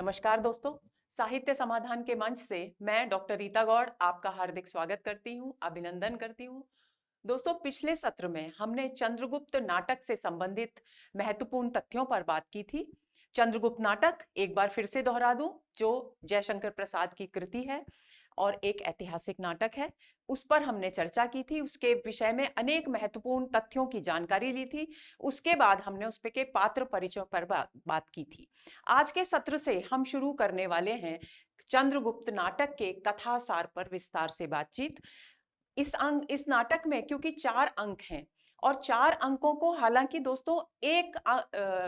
नमस्कार दोस्तों, साहित्य समाधान के मंच से मैं डॉक्टर रीता गौड़ आपका हार्दिक स्वागत करती हूँ, अभिनंदन करती हूँ। दोस्तों, पिछले सत्र में हमने चंद्रगुप्त नाटक से संबंधित महत्वपूर्ण तथ्यों पर बात की थी। चंद्रगुप्त नाटक एक बार फिर से दोहरा दूं, जो जयशंकर प्रसाद की कृति है और एक ऐतिहासिक नाटक है। उस पर हमने चर्चा की थी, उसके विषय में अनेक महत्वपूर्ण तथ्यों की जानकारी ली थी। उसके बाद हमने उस पे के पात्र परिचय पर बात की थी। आज के सत्र से हम शुरू करने वाले हैं चंद्रगुप्त नाटक के कथा सार पर विस्तार से बातचीत। इस नाटक में क्योंकि 4 अंक हैं और 4 अंकों को हालांकि दोस्तों एक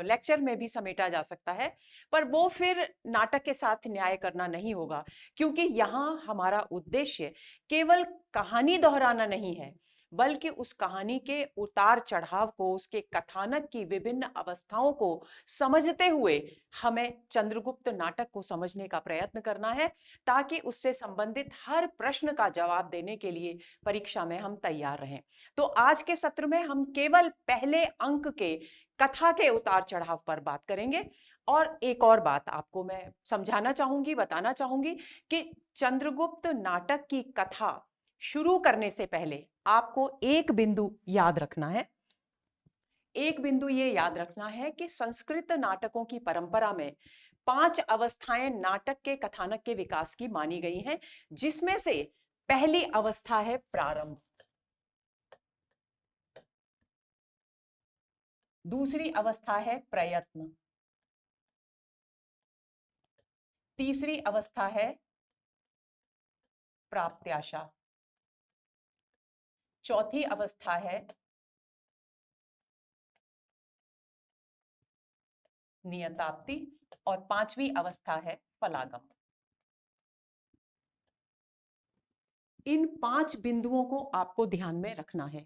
लेक्चर में भी समेटा जा सकता है, पर वो फिर नाटक के साथ न्याय करना नहीं होगा, क्योंकि यहाँ हमारा उद्देश्य केवल कहानी दोहराना नहीं है, बल्कि उस कहानी के उतार चढ़ाव को, उसके कथानक की विभिन्न अवस्थाओं को समझते हुए हमें चंद्रगुप्त नाटक को समझने का प्रयत्न करना है, ताकि उससे संबंधित हर प्रश्न का जवाब देने के लिए परीक्षा में हम तैयार रहें। तो आज के सत्र में हम केवल पहले अंक के कथा के उतार चढ़ाव पर बात करेंगे। और एक और बात आपको मैं समझाना चाहूंगी, बताना चाहूंगी कि चंद्रगुप्त नाटक की कथा शुरू करने से पहले आपको एक बिंदु याद रखना है। एक बिंदु ये याद रखना है कि संस्कृत नाटकों की परंपरा में 5 अवस्थाएं नाटक के कथानक के विकास की मानी गई हैं, जिसमें से पहली अवस्था है प्रारंभ, दूसरी अवस्था है प्रयत्न, तीसरी अवस्था है प्राप्त्याशा, चौथी अवस्था है नियताप्ति और 5वीं अवस्था है फलागम। इन 5 बिंदुओं को आपको ध्यान में रखना है।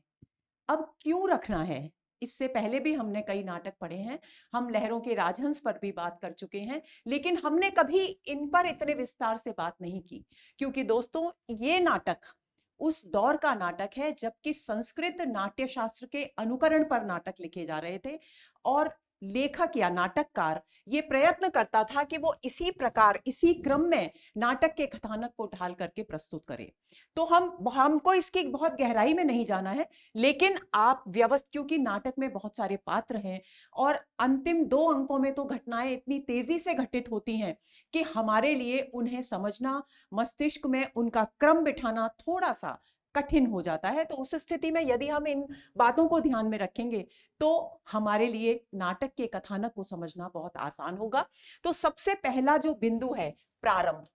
अब क्यों रखना है, इससे पहले भी हमने कई नाटक पढ़े हैं, हम लहरों के राजहंस पर भी बात कर चुके हैं, लेकिन हमने कभी इन पर इतने विस्तार से बात नहीं की, क्योंकि दोस्तों ये नाटक उस दौर का नाटक है जबकि संस्कृत नाट्य शास्त्र के अनुकरण पर नाटक लिखे जा रहे थे, और लेखक या नाटककार ये प्रयत्न करता था कि वो इसी प्रकार, इसी क्रम में नाटक के कथानक को ढाल करके प्रस्तुत करे। तो हमको इसकी बहुत गहराई में नहीं जाना है, लेकिन आप व्यवस्थित, क्योंकि नाटक में बहुत सारे पात्र हैं और अंतिम 2 अंकों में तो घटनाएं इतनी तेजी से घटित होती हैं कि हमारे लिए उन्हें समझना, मस्तिष्क में उनका क्रम बिठाना थोड़ा सा कठिन हो जाता है। तो उस स्थिति में यदि हम इन बातों को ध्यान में रखेंगे तो हमारे लिए नाटक के कथानक को समझना बहुत आसान होगा। तो सबसे पहला जो बिंदु है प्रारंभ।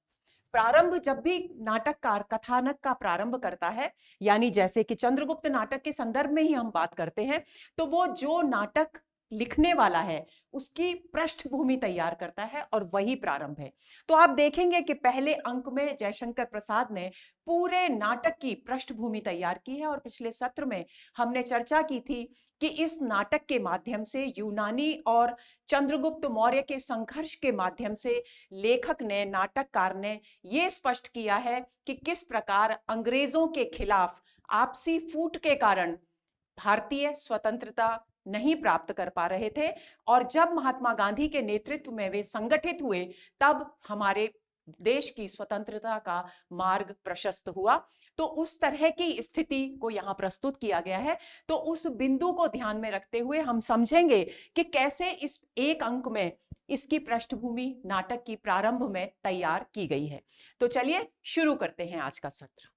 प्रारंभ जब भी नाटककार कथानक का प्रारंभ करता है, यानी जैसे कि चंद्रगुप्त नाटक के संदर्भ में ही हम बात करते हैं, तो वो जो नाटक लिखने वाला है उसकी पृष्ठभूमि तैयार करता है और वही प्रारंभ है। तो आप देखेंगे कि पहले अंक में जयशंकर प्रसाद ने पूरे नाटक की पृष्ठभूमि तैयार की है, और पिछले सत्र में हमने चर्चा की थी कि इस नाटक के माध्यम से यूनानी और चंद्रगुप्त मौर्य के संघर्ष के माध्यम से लेखक ने, नाटककार ने ये स्पष्ट किया है कि किस प्रकार अंग्रेजों के खिलाफ आपसी फूट के कारण भारतीय स्वतंत्रता नहीं प्राप्त कर पा रहे थे, और जब महात्मा गांधी के नेतृत्व में वे संगठित हुए तब हमारे देश की स्वतंत्रता का मार्ग प्रशस्त हुआ। तो उस तरह की स्थिति को यहाँ प्रस्तुत किया गया है। तो उस बिंदु को ध्यान में रखते हुए हम समझेंगे कि कैसे इस एक अंक में इसकी पृष्ठभूमि नाटक की प्रारंभ में तैयार की गई है। तो चलिए शुरू करते हैं आज का सत्र।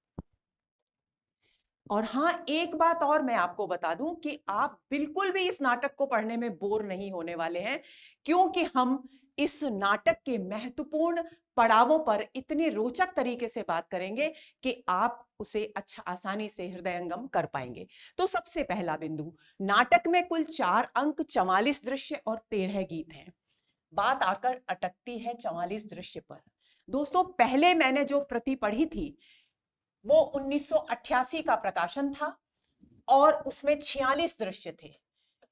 और हाँ, एक बात और मैं आपको बता दूं कि आप बिल्कुल भी इस नाटक को पढ़ने में बोर नहीं होने वाले हैं, क्योंकि हम इस नाटक के महत्वपूर्ण पड़ावों पर इतने रोचक तरीके से बात करेंगे कि आप उसे अच्छा आसानी से हृदयंगम कर पाएंगे। तो सबसे पहला बिंदु, नाटक में कुल 4 अंक, 44 दृश्य और 13 गीत हैं। बात आकर अटकती है 44 दृश्य पर। दोस्तों, पहले मैंने जो प्रति पढ़ी थी वो 1988 का प्रकाशन था और उसमें 46 दृश्य थे,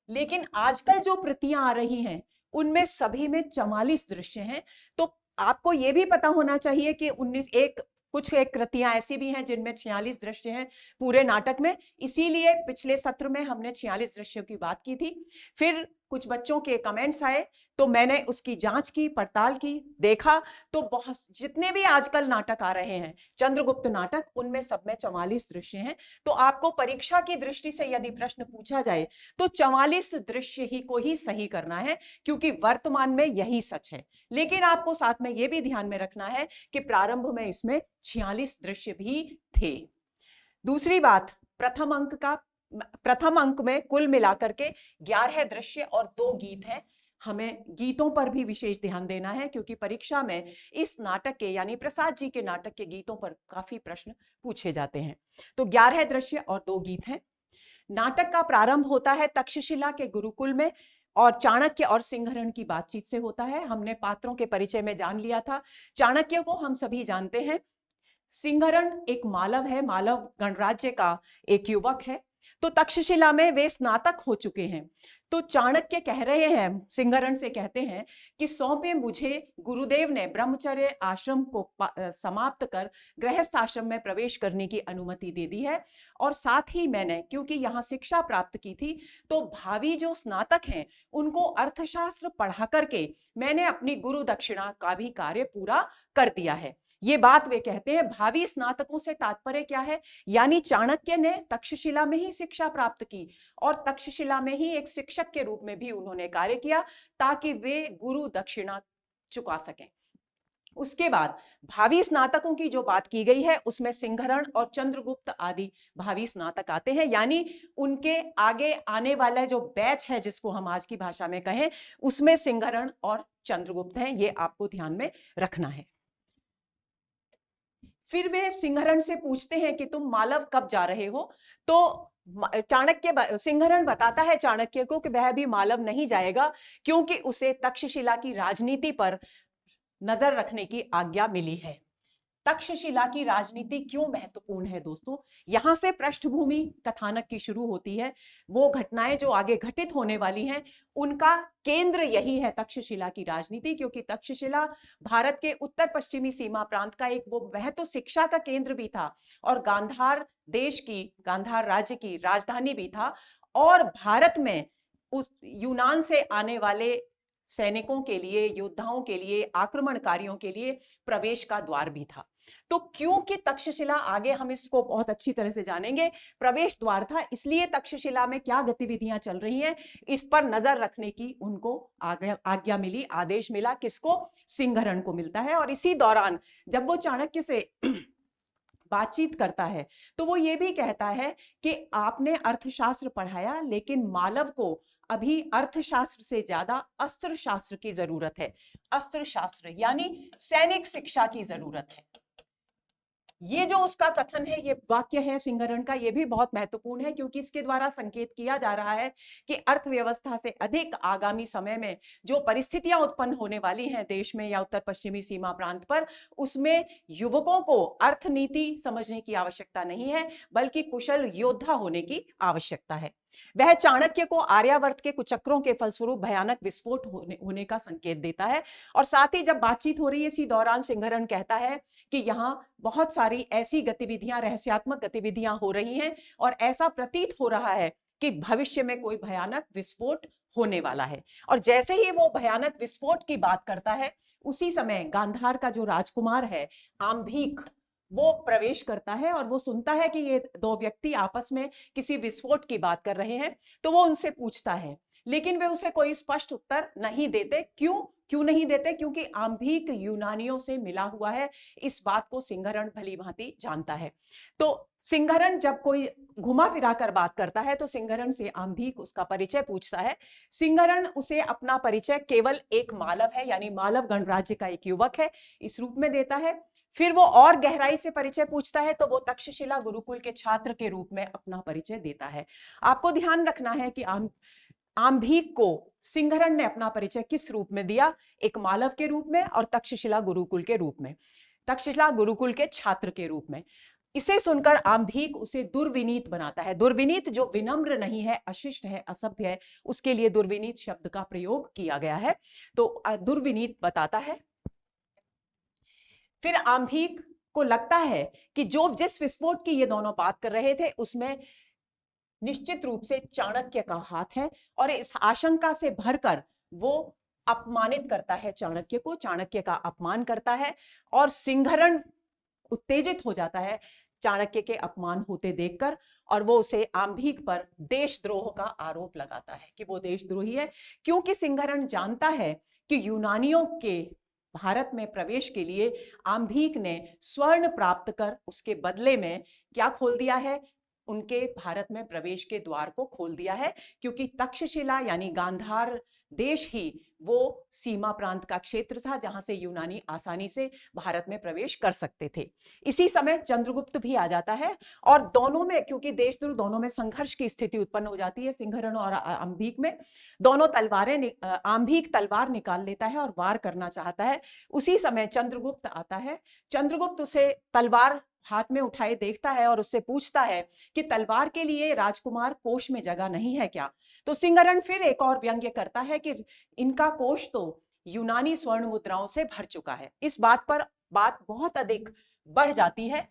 लेकिन आजकल जो प्रतियां आ रही हैं उनमें सभी में 44 दृश्य हैं। तो आपको यह भी पता होना चाहिए कि कुछ एक कृतियां ऐसी भी हैं जिनमें 46 दृश्य हैं पूरे नाटक में, इसीलिए पिछले सत्र में हमने 46 दृश्यों की बात की थी। फिर कुछ बच्चों के कमेंट्स आए, तो मैंने उसकी जांच की, पड़ताल की, देखा तो बहुत जितने भी आजकल नाटक आ रहे हैं चंद्रगुप्त नाटक, उनमें सब में 44 दृश्य हैं। तो आपको परीक्षा की दृष्टि से यदि प्रश्न पूछा जाए तो 44 दृश्य ही को ही सही करना है, क्योंकि वर्तमान में यही सच है। लेकिन आपको साथ में यह भी ध्यान में रखना है कि प्रारंभ में इसमें 46 दृश्य भी थे। दूसरी बात, प्रथम अंक में कुल मिलाकर के 11 दृश्य और 2 गीत हैं। हमें गीतों पर भी विशेष ध्यान देना है, क्योंकि परीक्षा में इस नाटक के यानी प्रसाद जी के नाटक के गीतों पर काफी प्रश्न पूछे जाते हैं। तो 11 दृश्य और 2 गीत हैं। नाटक का प्रारंभ होता है तक्षशिला के गुरुकुल में, और चाणक्य और सिंहरण की बातचीत से होता है। हमने पात्रों के परिचय में जान लिया था। चाणक्य को हम सभी जानते हैं। सिंहरण एक मालव है, मालव गणराज्य का एक युवक है। तो तक्षशिला में वे स्नातक हो चुके हैं। तो चाणक्य कह रहे हैं, सिंहरण से कहते हैं कि सौंपे मुझे गुरुदेव ने ब्रह्मचर्य आश्रम को समाप्त कर गृहस्थ आश्रम में प्रवेश करने की अनुमति दे दी है, और साथ ही मैंने क्योंकि यहाँ शिक्षा प्राप्त की थी, तो भावी जो स्नातक हैं उनको अर्थशास्त्र पढ़ा करके मैंने अपनी गुरु दक्षिणा का भी कार्य पूरा कर दिया है। ये बात वे कहते हैं। भावी स्नातकों से तात्पर्य क्या है? यानी चाणक्य ने तक्षशिला में ही शिक्षा प्राप्त की और तक्षशिला में ही एक शिक्षक के रूप में भी उन्होंने कार्य किया, ताकि वे गुरु दक्षिणा चुका सकें। उसके बाद भावी स्नातकों की जो बात की गई है उसमें सिंहरण और चंद्रगुप्त आदि भावी स्नातक आते हैं, यानी उनके आगे आने वाला जो बैच है, जिसको हम आज की भाषा में कहें, उसमें सिंहरण और चंद्रगुप्त हैं। ये आपको ध्यान में रखना है। फिर वे सिंहरण से पूछते हैं कि तुम मालव कब जा रहे हो? तो सिंहरण बताता है चाणक्य को कि वह भी मालव नहीं जाएगा, क्योंकि उसे तक्षशिला की राजनीति पर नजर रखने की आज्ञा मिली है। तक्षशिला की राजनीति क्यों महत्वपूर्ण है दोस्तों? यहां से पृष्ठभूमि कथानक की शुरू होती है। वो घटनाएं जो आगे घटित होने वाली हैं, उनका केंद्र यही है तक्षशिला की राजनीति, क्योंकि तक्षशिला भारत के उत्तर पश्चिमी सीमा प्रांत का एक वो वह तो शिक्षा का केंद्र भी था, और गांधार राज्य की राजधानी भी था, और भारत में उस यूनान से आने वाले सैनिकों के लिए, योद्धाओं के लिए, आक्रमणकारियों के लिए प्रवेश का द्वार भी था। तो क्योंकि तक्षशिला, आगे हम इसको बहुत अच्छी तरह से जानेंगे, प्रवेश द्वार था, इसलिए तक्षशिला में क्या गतिविधियां चल रही हैं इस पर नजर रखने की उनको आज्ञा मिली, आदेश मिला। किसको? सिंहरण को मिलता है। और इसी दौरान जब वो चाणक्य से बातचीत करता है तो वो ये भी कहता है कि आपने अर्थशास्त्र पढ़ाया, लेकिन मालव को अभी अर्थशास्त्र से ज्यादा अस्त्र शास्त्र की जरूरत है। अस्त्र शास्त्र यानी सैनिक शिक्षा की जरूरत है। ये जो उसका कथन है, ये वाक्य है सिंहरण का, ये भी बहुत महत्वपूर्ण है, क्योंकि इसके द्वारा संकेत किया जा रहा है कि अर्थव्यवस्था से अधिक आगामी समय में जो परिस्थितियां उत्पन्न होने वाली हैं देश में या उत्तर पश्चिमी सीमा प्रांत पर, उसमें युवकों को अर्थनीति समझने की आवश्यकता नहीं है, बल्कि कुशल योद्धा होने की आवश्यकता है। वह चाणक्य को आर्यावर्त के कुचक्रों के फलस्वरूप भयानक विस्फोट होने का संकेत देता है। और साथ ही जब बातचीत हो रही है, इसी दौरान सिंहरण कहता है कि यहाँ बहुत सारी ऐसी गतिविधियां, रहस्यात्मक गतिविधियां हो रही हैं, और ऐसा प्रतीत हो रहा है कि भविष्य में कोई भयानक विस्फोट होने वाला है। और जैसे ही वो भयानक विस्फोट की बात करता है, उसी समय गांधार का जो राजकुमार है आम्भीक, वो प्रवेश करता है और वो सुनता है कि ये 2 व्यक्ति आपस में किसी विस्फोट की बात कर रहे हैं। तो वो उनसे पूछता है, लेकिन वे उसे कोई स्पष्ट उत्तर नहीं देते। क्यों नहीं देते? क्योंकि आम्भीक यूनानियों से मिला हुआ है। इस बात को सिंहरण भली भांति जानता है। तो सिंहरण जब कोई घुमा फिरा कर बात करता है तो सिंहरण से आम्भीक उसका परिचय पूछता है। सिंहरण उसे अपना परिचय केवल एक मालव है, यानी मालव गणराज्य का एक युवक है, इस रूप में देता है। फिर वो और गहराई से परिचय पूछता है तो वो तक्षशिला गुरुकुल के छात्र के रूप में अपना परिचय देता है। आपको ध्यान रखना है कि आम्भीक को सिंहरण ने अपना परिचय किस रूप में दिया? एक मालव के रूप में और तक्षशिला गुरुकुल के रूप में, तक्षशिला गुरुकुल के छात्र के रूप में। इसे सुनकर आम्भीक उसे दुर्विनीत बनाता है। दुर्विनीत जो विनम्र नहीं है, अशिष्ट है, असभ्य है, उसके लिए दुर्विनीत शब्द का प्रयोग किया गया है। तो दुर्विनीत बताता है। फिर आम्भीक को लगता है कि जिस विस्फोट की ये दोनों बात कर रहे थे उसमें निश्चित रूप से चाणक्य का हाथ है, और इस आशंका से भरकर वो अपमानित करता है चाणक्य को, चाणक्य का अपमान करता है, और सिंहरण उत्तेजित हो जाता है चाणक्य के अपमान होते देखकर, और वो उसे आंभीक पर देशद्रोह का आरोप लगाता है कि वो देशद्रोही है, क्योंकि सिंहरण जानता है कि यूनानियों के भारत में प्रवेश के लिए आंभीक ने स्वर्ण प्राप्त कर उसके बदले में क्या खोल दिया है, उनके भारत में प्रवेश के द्वार को खोल दिया है, क्योंकि तक्षशिला यानी गांधार देश ही वो सीमा प्रांत का क्षेत्र था जहां से यूनानी आसानी से भारत में प्रवेश कर सकते थे। इसी समय चंद्रगुप्त भी आ जाता है, और दोनों में, क्योंकि देशद्रोह, दोनों में संघर्ष की स्थिति उत्पन्न हो जाती है सिंहरण और आंभीक में। दोनों आंभीक तलवार निकाल लेता है और वार करना चाहता है। उसी समय चंद्रगुप्त आता है। चंद्रगुप्त उसे तलवार हाथ में उठाए देखता है और उससे पूछता है कि तलवार के लिए राजकुमार कोष में जगह नहीं है क्या? तो सिंहरण फिर एक और व्यंग्य करता है कि इनका कोष तो यूनानी स्वर्ण मुद्राओं से भर चुका है। इस बात पर बात बहुत अधिक बढ़ जाती है।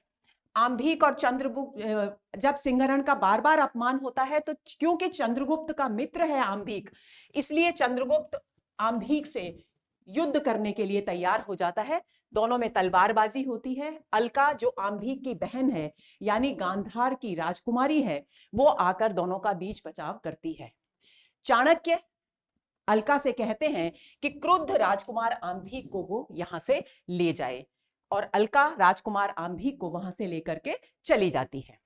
आंभीक और चंद्रगुप्त, जब सिंहरण का बार बार अपमान होता है, तो क्योंकि चंद्रगुप्त का मित्र है आंभीक, इसलिए चंद्रगुप्त आंभीक से युद्ध करने के लिए तैयार हो जाता है। दोनों में तलवारबाजी होती है। अलका जो आंभीक की बहन है, यानी गांधार की राजकुमारी है, वो आकर दोनों का बीच बचाव करती है। चाणक्य अलका से कहते हैं कि क्रुद्ध राजकुमार आंभीक को वो यहां से ले जाए, और अलका राजकुमार आंभीक को वहां से लेकर के चली जाती है।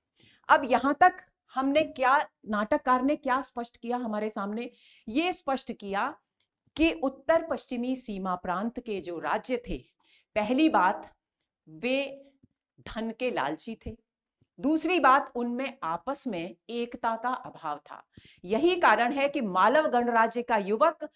अब यहां तक हमने क्या, नाटककार ने क्या स्पष्ट किया हमारे सामने? ये स्पष्ट किया कि उत्तर पश्चिमी सीमा प्रांत के जो राज्य थे, पहली बात वे धन के लालची थे। दूसरी बात, उनमें आपस में एकता का अभाव था। यही कारण है कि मालव गणराज्य का युवक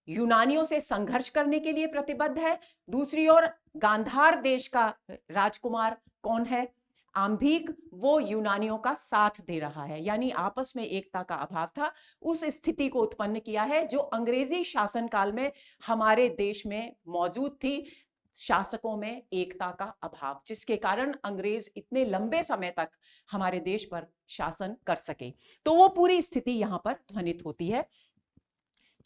यूनानियों से संघर्ष करने के लिए प्रतिबद्ध है। दूसरी ओर गांधार देश का राजकुमार कौन है? आंभीक, वो यूनानियों का साथ दे रहा है। यानी आपस में एकता का अभाव था। उस स्थिति को उत्पन्न किया है जो अंग्रेजी शासनकाल में हमारे देश में मौजूद थी, शासकों में एकता का अभाव, जिसके कारण अंग्रेज इतने लंबे समय तक हमारे देश पर शासन कर सके। तो वो पूरी स्थिति यहां पर ध्वनित होती है।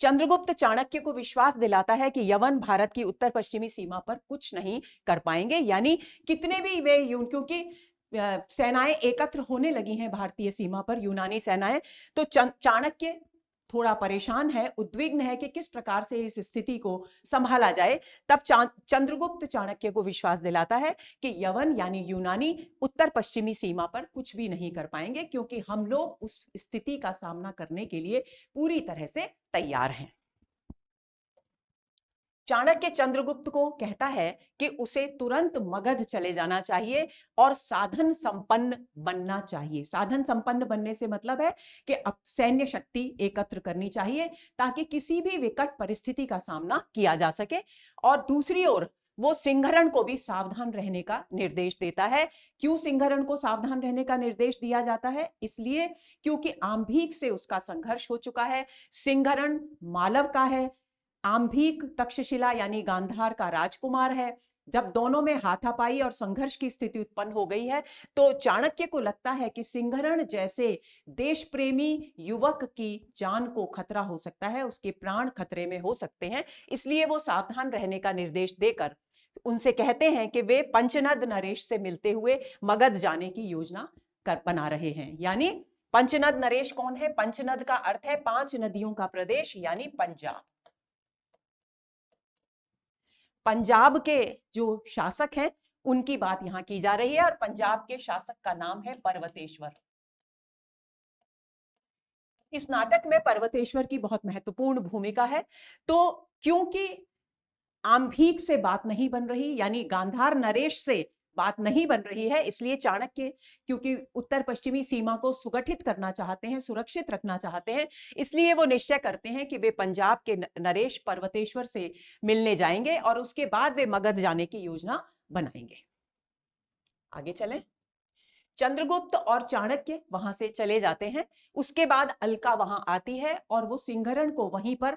चंद्रगुप्त चाणक्य को विश्वास दिलाता है कि यवन भारत की उत्तर पश्चिमी सीमा पर कुछ नहीं कर पाएंगे, यानी कितने भी वे क्योंकि सेनाएं एकत्र होने लगी हैं भारतीय सीमा पर, यूनानी सेनाएं, तो चाणक्य थोड़ा परेशान है, उद्विग्न है कि किस प्रकार से इस स्थिति को संभाला जाए। तब चंद्रगुप्त चाणक्य को विश्वास दिलाता है कि यवन यानी यूनानी उत्तर पश्चिमी सीमा पर कुछ भी नहीं कर पाएंगे, क्योंकि हम लोग उस स्थिति का सामना करने के लिए पूरी तरह से तैयार हैं। चाणक्य चंद्रगुप्त को कहता है कि उसे तुरंत मगध चले जाना चाहिए और साधन संपन्न बनना चाहिए। साधन संपन्न बनने से मतलब है कि अब सैन्य शक्ति एकत्र करनी चाहिए ताकि किसी भी विकट परिस्थिति का सामना किया जा सके। और दूसरी ओर वो सिंहरण को भी सावधान रहने का निर्देश देता है। क्यों सिंहरण को सावधान रहने का निर्देश दिया जाता है? इसलिए क्योंकि आंभीक से उसका संघर्ष हो चुका है। सिंहरण मालव का है, आंभीक तक्षशिला यानी गांधार का राजकुमार है। जब दोनों में हाथापाई और संघर्ष की स्थिति उत्पन्न हो गई है, तो चाणक्य को लगता है कि सिंहरण जैसे देश प्रेमी युवक की जान को खतरा हो सकता है, उसके प्राण खतरे में हो सकते हैं। इसलिए वो सावधान रहने का निर्देश देकर उनसे कहते हैं कि वे पंचनद नरेश से मिलते हुए मगध जाने की योजना बना रहे हैं। यानी पंचनद नरेश कौन है? पंचनद का अर्थ है 5 नदियों का प्रदेश, यानी पंजाब। पंजाब के जो शासक हैं उनकी बात यहां की जा रही है, और पंजाब के शासक का नाम है पर्वतेश्वर। इस नाटक में पर्वतेश्वर की बहुत महत्वपूर्ण भूमिका है। तो क्योंकि आंभीक से बात नहीं बन रही, यानी गांधार नरेश से बात नहीं बन रही है, इसलिए चाणक्य, क्योंकि उत्तर पश्चिमी सीमा को सुगठित करना चाहते हैं, सुरक्षित रखना चाहते हैं, इसलिए वो निश्चय करते हैं कि वे पंजाब के नरेश पर्वतेश्वर से मिलने जाएंगे और उसके बाद वे मगध जाने की योजना बनाएंगे। आगे चलें। चंद्रगुप्त और चाणक्य वहां से चले जाते हैं। उसके बाद अलका वहां आती है और वो सिंहरण को वहीं पर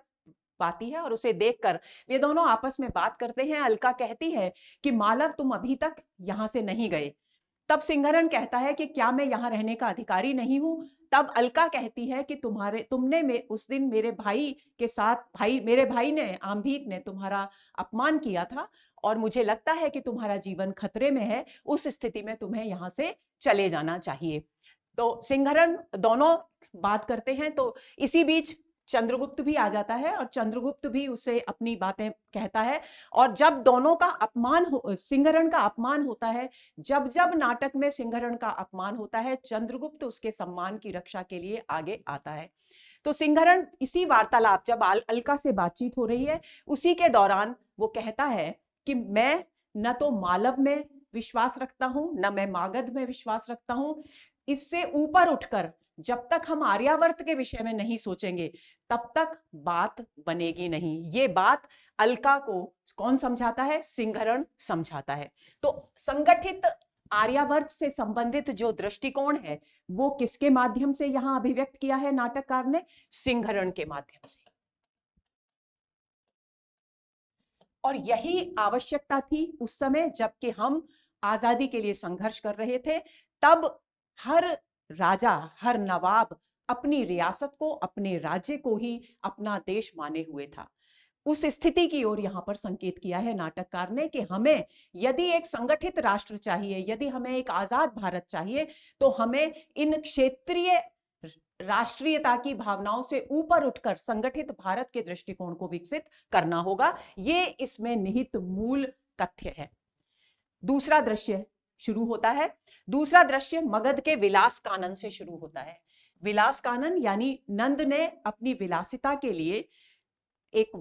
पाती है, और उसे देखकर वे दोनों आपस में बात करते हैं। अलका कहती है कि मालव, तुम अभी तक यहां से नहीं गए, तब सिंघरन कहता है कि क्या मैं यहाँ रहने का अधिकारी नहीं हूं? तब अलका कहती है कि तुमने उस दिन मेरे भाई के साथ मेरे भाई ने, आम्भीक ने तुम्हारा अपमान किया था और मुझे लगता है कि तुम्हारा जीवन खतरे में है। उस स्थिति में तुम्हें यहाँ से चले जाना चाहिए। तो सिंघरन दोनों बात करते हैं। तो इसी बीच चंद्रगुप्त भी आ जाता है और चंद्रगुप्त भी उसे अपनी बातें कहता है। और जब दोनों का सिंघरन का अपमान होता है, जब जब नाटक में सिंघरन का अपमान होता है, चंद्रगुप्त उसके सम्मान की रक्षा के लिए आगे आता है। तो सिंघरन इसी वार्तालाप, जब अलका से बातचीत हो रही है, उसी के दौरान वो कहता है कि मैं न तो मालव में विश्वास रखता हूं, न मैं मागध में विश्वास रखता हूं। इससे ऊपर उठकर जब तक हम आर्यावर्त के विषय में नहीं सोचेंगे, तब तक बात बनेगी नहीं। ये बात अलका को कौन समझाता है? सिंघरन समझाता है। तो संगठित आर्यावर्त से संबंधित जो दृष्टिकोण है, वो किसके माध्यम से यहां अभिव्यक्त किया है नाटककार ने? सिंघरन के माध्यम से। और यही आवश्यकता थी उस समय, जबकि हम आजादी के लिए संघर्ष कर रहे थे। तब हर राजा, हर नवाब अपनी रियासत को, अपने राज्य को ही अपना देश माने हुए था। उस स्थिति की ओर यहां पर संकेत किया है नाटककार ने कि हमें यदि एक संगठित राष्ट्र चाहिए, यदि हमें एक आजाद भारत चाहिए, तो हमें इन क्षेत्रीय राष्ट्रीयता की भावनाओं से ऊपर उठकर संगठित भारत के दृष्टिकोण को विकसित करना होगा। ये इसमें निहित मूल तथ्य है। दूसरा दृश्य शुरू होता है। दूसरा दृश्य मगध के विलास कानन से शुरू होता है। विलास कानन यानी नंद ने अपनी विलासिता के लिए एक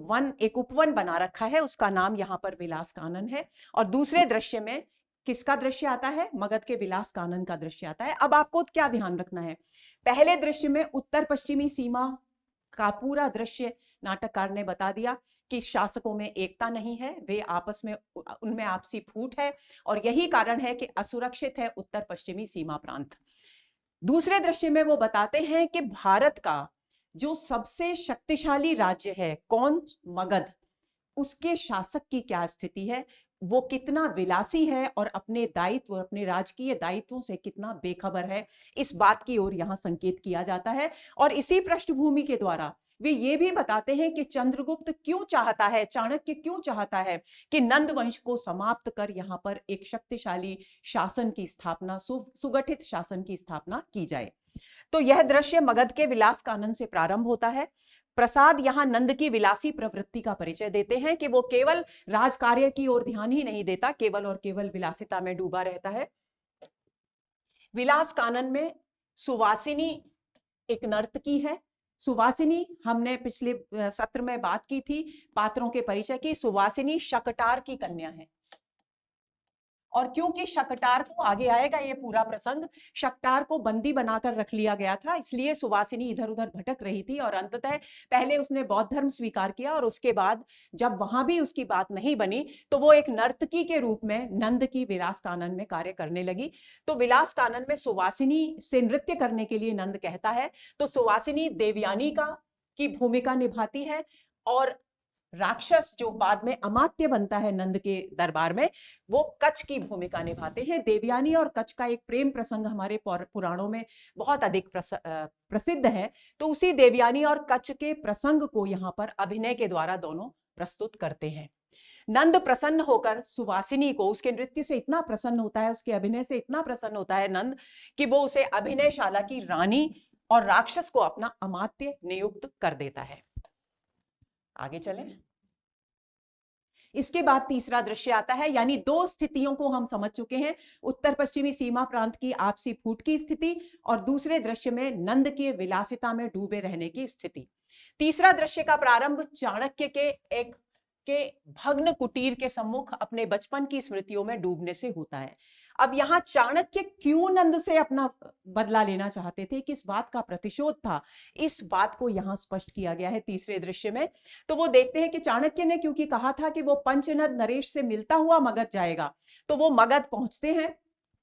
उपवन बना रखा है, उसका नाम यहां पर विलास कानन है। और दूसरे दृश्य में किसका दृश्य आता है? मगध के विलास कानन का दृश्य आता है। अब आपको क्या ध्यान रखना है? पहले दृश्य में उत्तर पश्चिमी सीमा का पूरा दृश्य नाटककार ने बता दिया कि शासकों में एकता नहीं है, वे आपस में, उनमें आपसी फूट है और यही कारण है कि असुरक्षित है उत्तर पश्चिमी सीमा प्रांत। दूसरे दृश्य में वो बताते हैं कि भारत का जो सबसे शक्तिशाली राज्य है, कौन? मगध। उसके शासक की क्या स्थिति है, वो कितना विलासी है और अपने दायित्व, अपने राजकीय दायित्वों से कितना बेखबर है, इस बात की ओर यहां संकेत किया जाता है। और इसी पृष्ठभूमि के द्वारा वे ये भी बताते हैं कि चंद्रगुप्त क्यों चाहता है, चाणक्य क्यों चाहता है कि नंद वंश को समाप्त कर यहां पर एक शक्तिशाली शासन की स्थापना, सुगठित शासन की स्थापना की जाए। तो यह दृश्य मगध के विलास कानन से प्रारंभ होता है। प्रसाद यहां नंद की विलासी प्रवृत्ति का परिचय देते हैं कि वो केवल राजकार्य की ओर ध्यान ही नहीं देता, केवल और केवल विलासिता में डूबा रहता है। विलास कानन में सुवासिनी एक नर्तकी है। सुवासिनी, हमने पिछले सत्र में बात की थी पात्रों के परिचय की। सुवासिनी शकटार की कन्या है। और क्योंकि शकटार को, आगे आएगा ये पूरा प्रसंग, शकटार को बंदी बनाकर रख लिया गया था, इसलिए सुवासिनी इधर उधर भटक रही थी और अंततः पहले उसने बौद्ध धर्म स्वीकार किया और उसके बाद जब वहां भी उसकी बात नहीं बनी तो वो एक नर्तकी के रूप में नंद की विलास कानन में कार्य करने लगी। तो विलास कानन में सुवासिनी से नृत्य करने के लिए नंद कहता है। तो सुवासिनी देवयानी की भूमिका निभाती है और राक्षस जो बाद में अमात्य बनता है नंद के दरबार में, वो कच्छ की भूमिका निभाते हैं। देवयानी और कच्छ का एक प्रेम प्रसंग हमारे पुराणों में बहुत अधिक प्रसिद्ध है। तो उसी देवयानी और कच्छ के प्रसंग को यहाँ पर अभिनय के द्वारा दोनों प्रस्तुत करते हैं। नंद प्रसन्न होकर सुवासिनी को, उसके नृत्य से इतना प्रसन्न होता है, उसके अभिनय से इतना प्रसन्न होता है नंद कि वो उसे अभिनयशाला की रानी और राक्षस को अपना अमात्य नियुक्त कर देता है। आगे चलें। इसके बाद तीसरा दृश्य आता है, यानी दो स्थितियों को हम समझ चुके हैं, उत्तर पश्चिमी सीमा प्रांत की आपसी फूट की स्थिति और दूसरे दृश्य में नंद के विलासिता में डूबे रहने की स्थिति। तीसरा दृश्य का प्रारंभ चाणक्य के भग्न कुटीर के सम्मुख अपने बचपन की स्मृतियों में डूबने से होता है। अब यहां चाणक्य क्यों नंद से अपना बदला लेना चाहते थे, किस बात का प्रतिशोध था, इस बात को यहां स्पष्ट किया गया है तीसरे दृश्य में। तो वो देखते हैं कि चाणक्य ने क्योंकि कहा था कि वो पंचनद नरेश से मिलता हुआ मगध जाएगा, तो वो मगध पहुंचते हैं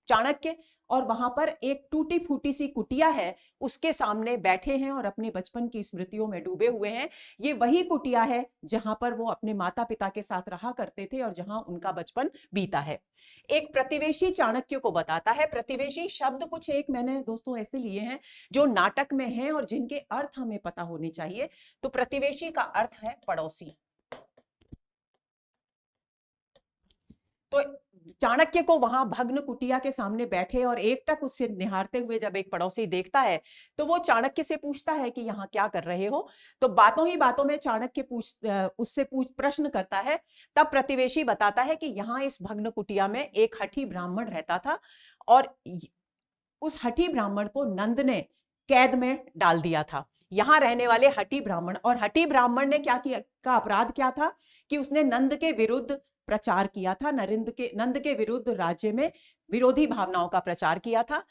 चाणक्य और वहां पर एक टूटी फूटी सी कुटिया है, उसके सामने बैठे हैं और अपने बचपन की स्मृतियों में डूबे हुए हैं। ये वही कुटिया है जहां पर वो अपने माता पिता के साथ रहा करते थे और जहां उनका बचपन बीता है। एक प्रतिवेशी चाणक्य को बताता है। प्रतिवेशी शब्द कुछ एक मैंने दोस्तों ऐसे लिए हैं जो नाटक में हैं और जिनके अर्थ हमें पता होने चाहिए। तो प्रतिवेशी का अर्थ है पड़ोसी। तो चाणक्य को वहां भग्न कुटिया के सामने बैठे और एकटक उससे निहारते हुए जब एक पड़ोसी देखता है तो वो चाणक्य से पूछता है कि यहाँ क्या कर रहे हो। तो बातों ही बातों में चाणक्य उससे प्रश्न करता है। तब प्रतिवेशी बताता है कि यहाँ इस भग्न कुटिया में एक हठी ब्राह्मण रहता था और उस हठी ब्राह्मण को नंद ने कैद में डाल दिया था। यहां रहने वाले हठी ब्राह्मण, और हठी ब्राह्मण ने क्या किया, का अपराध क्या था कि उसने नंद के विरुद्ध प्रचार किया था, नंद के विरुद्ध राज्य में विरोधी भावनाओं का प्रचार किया था।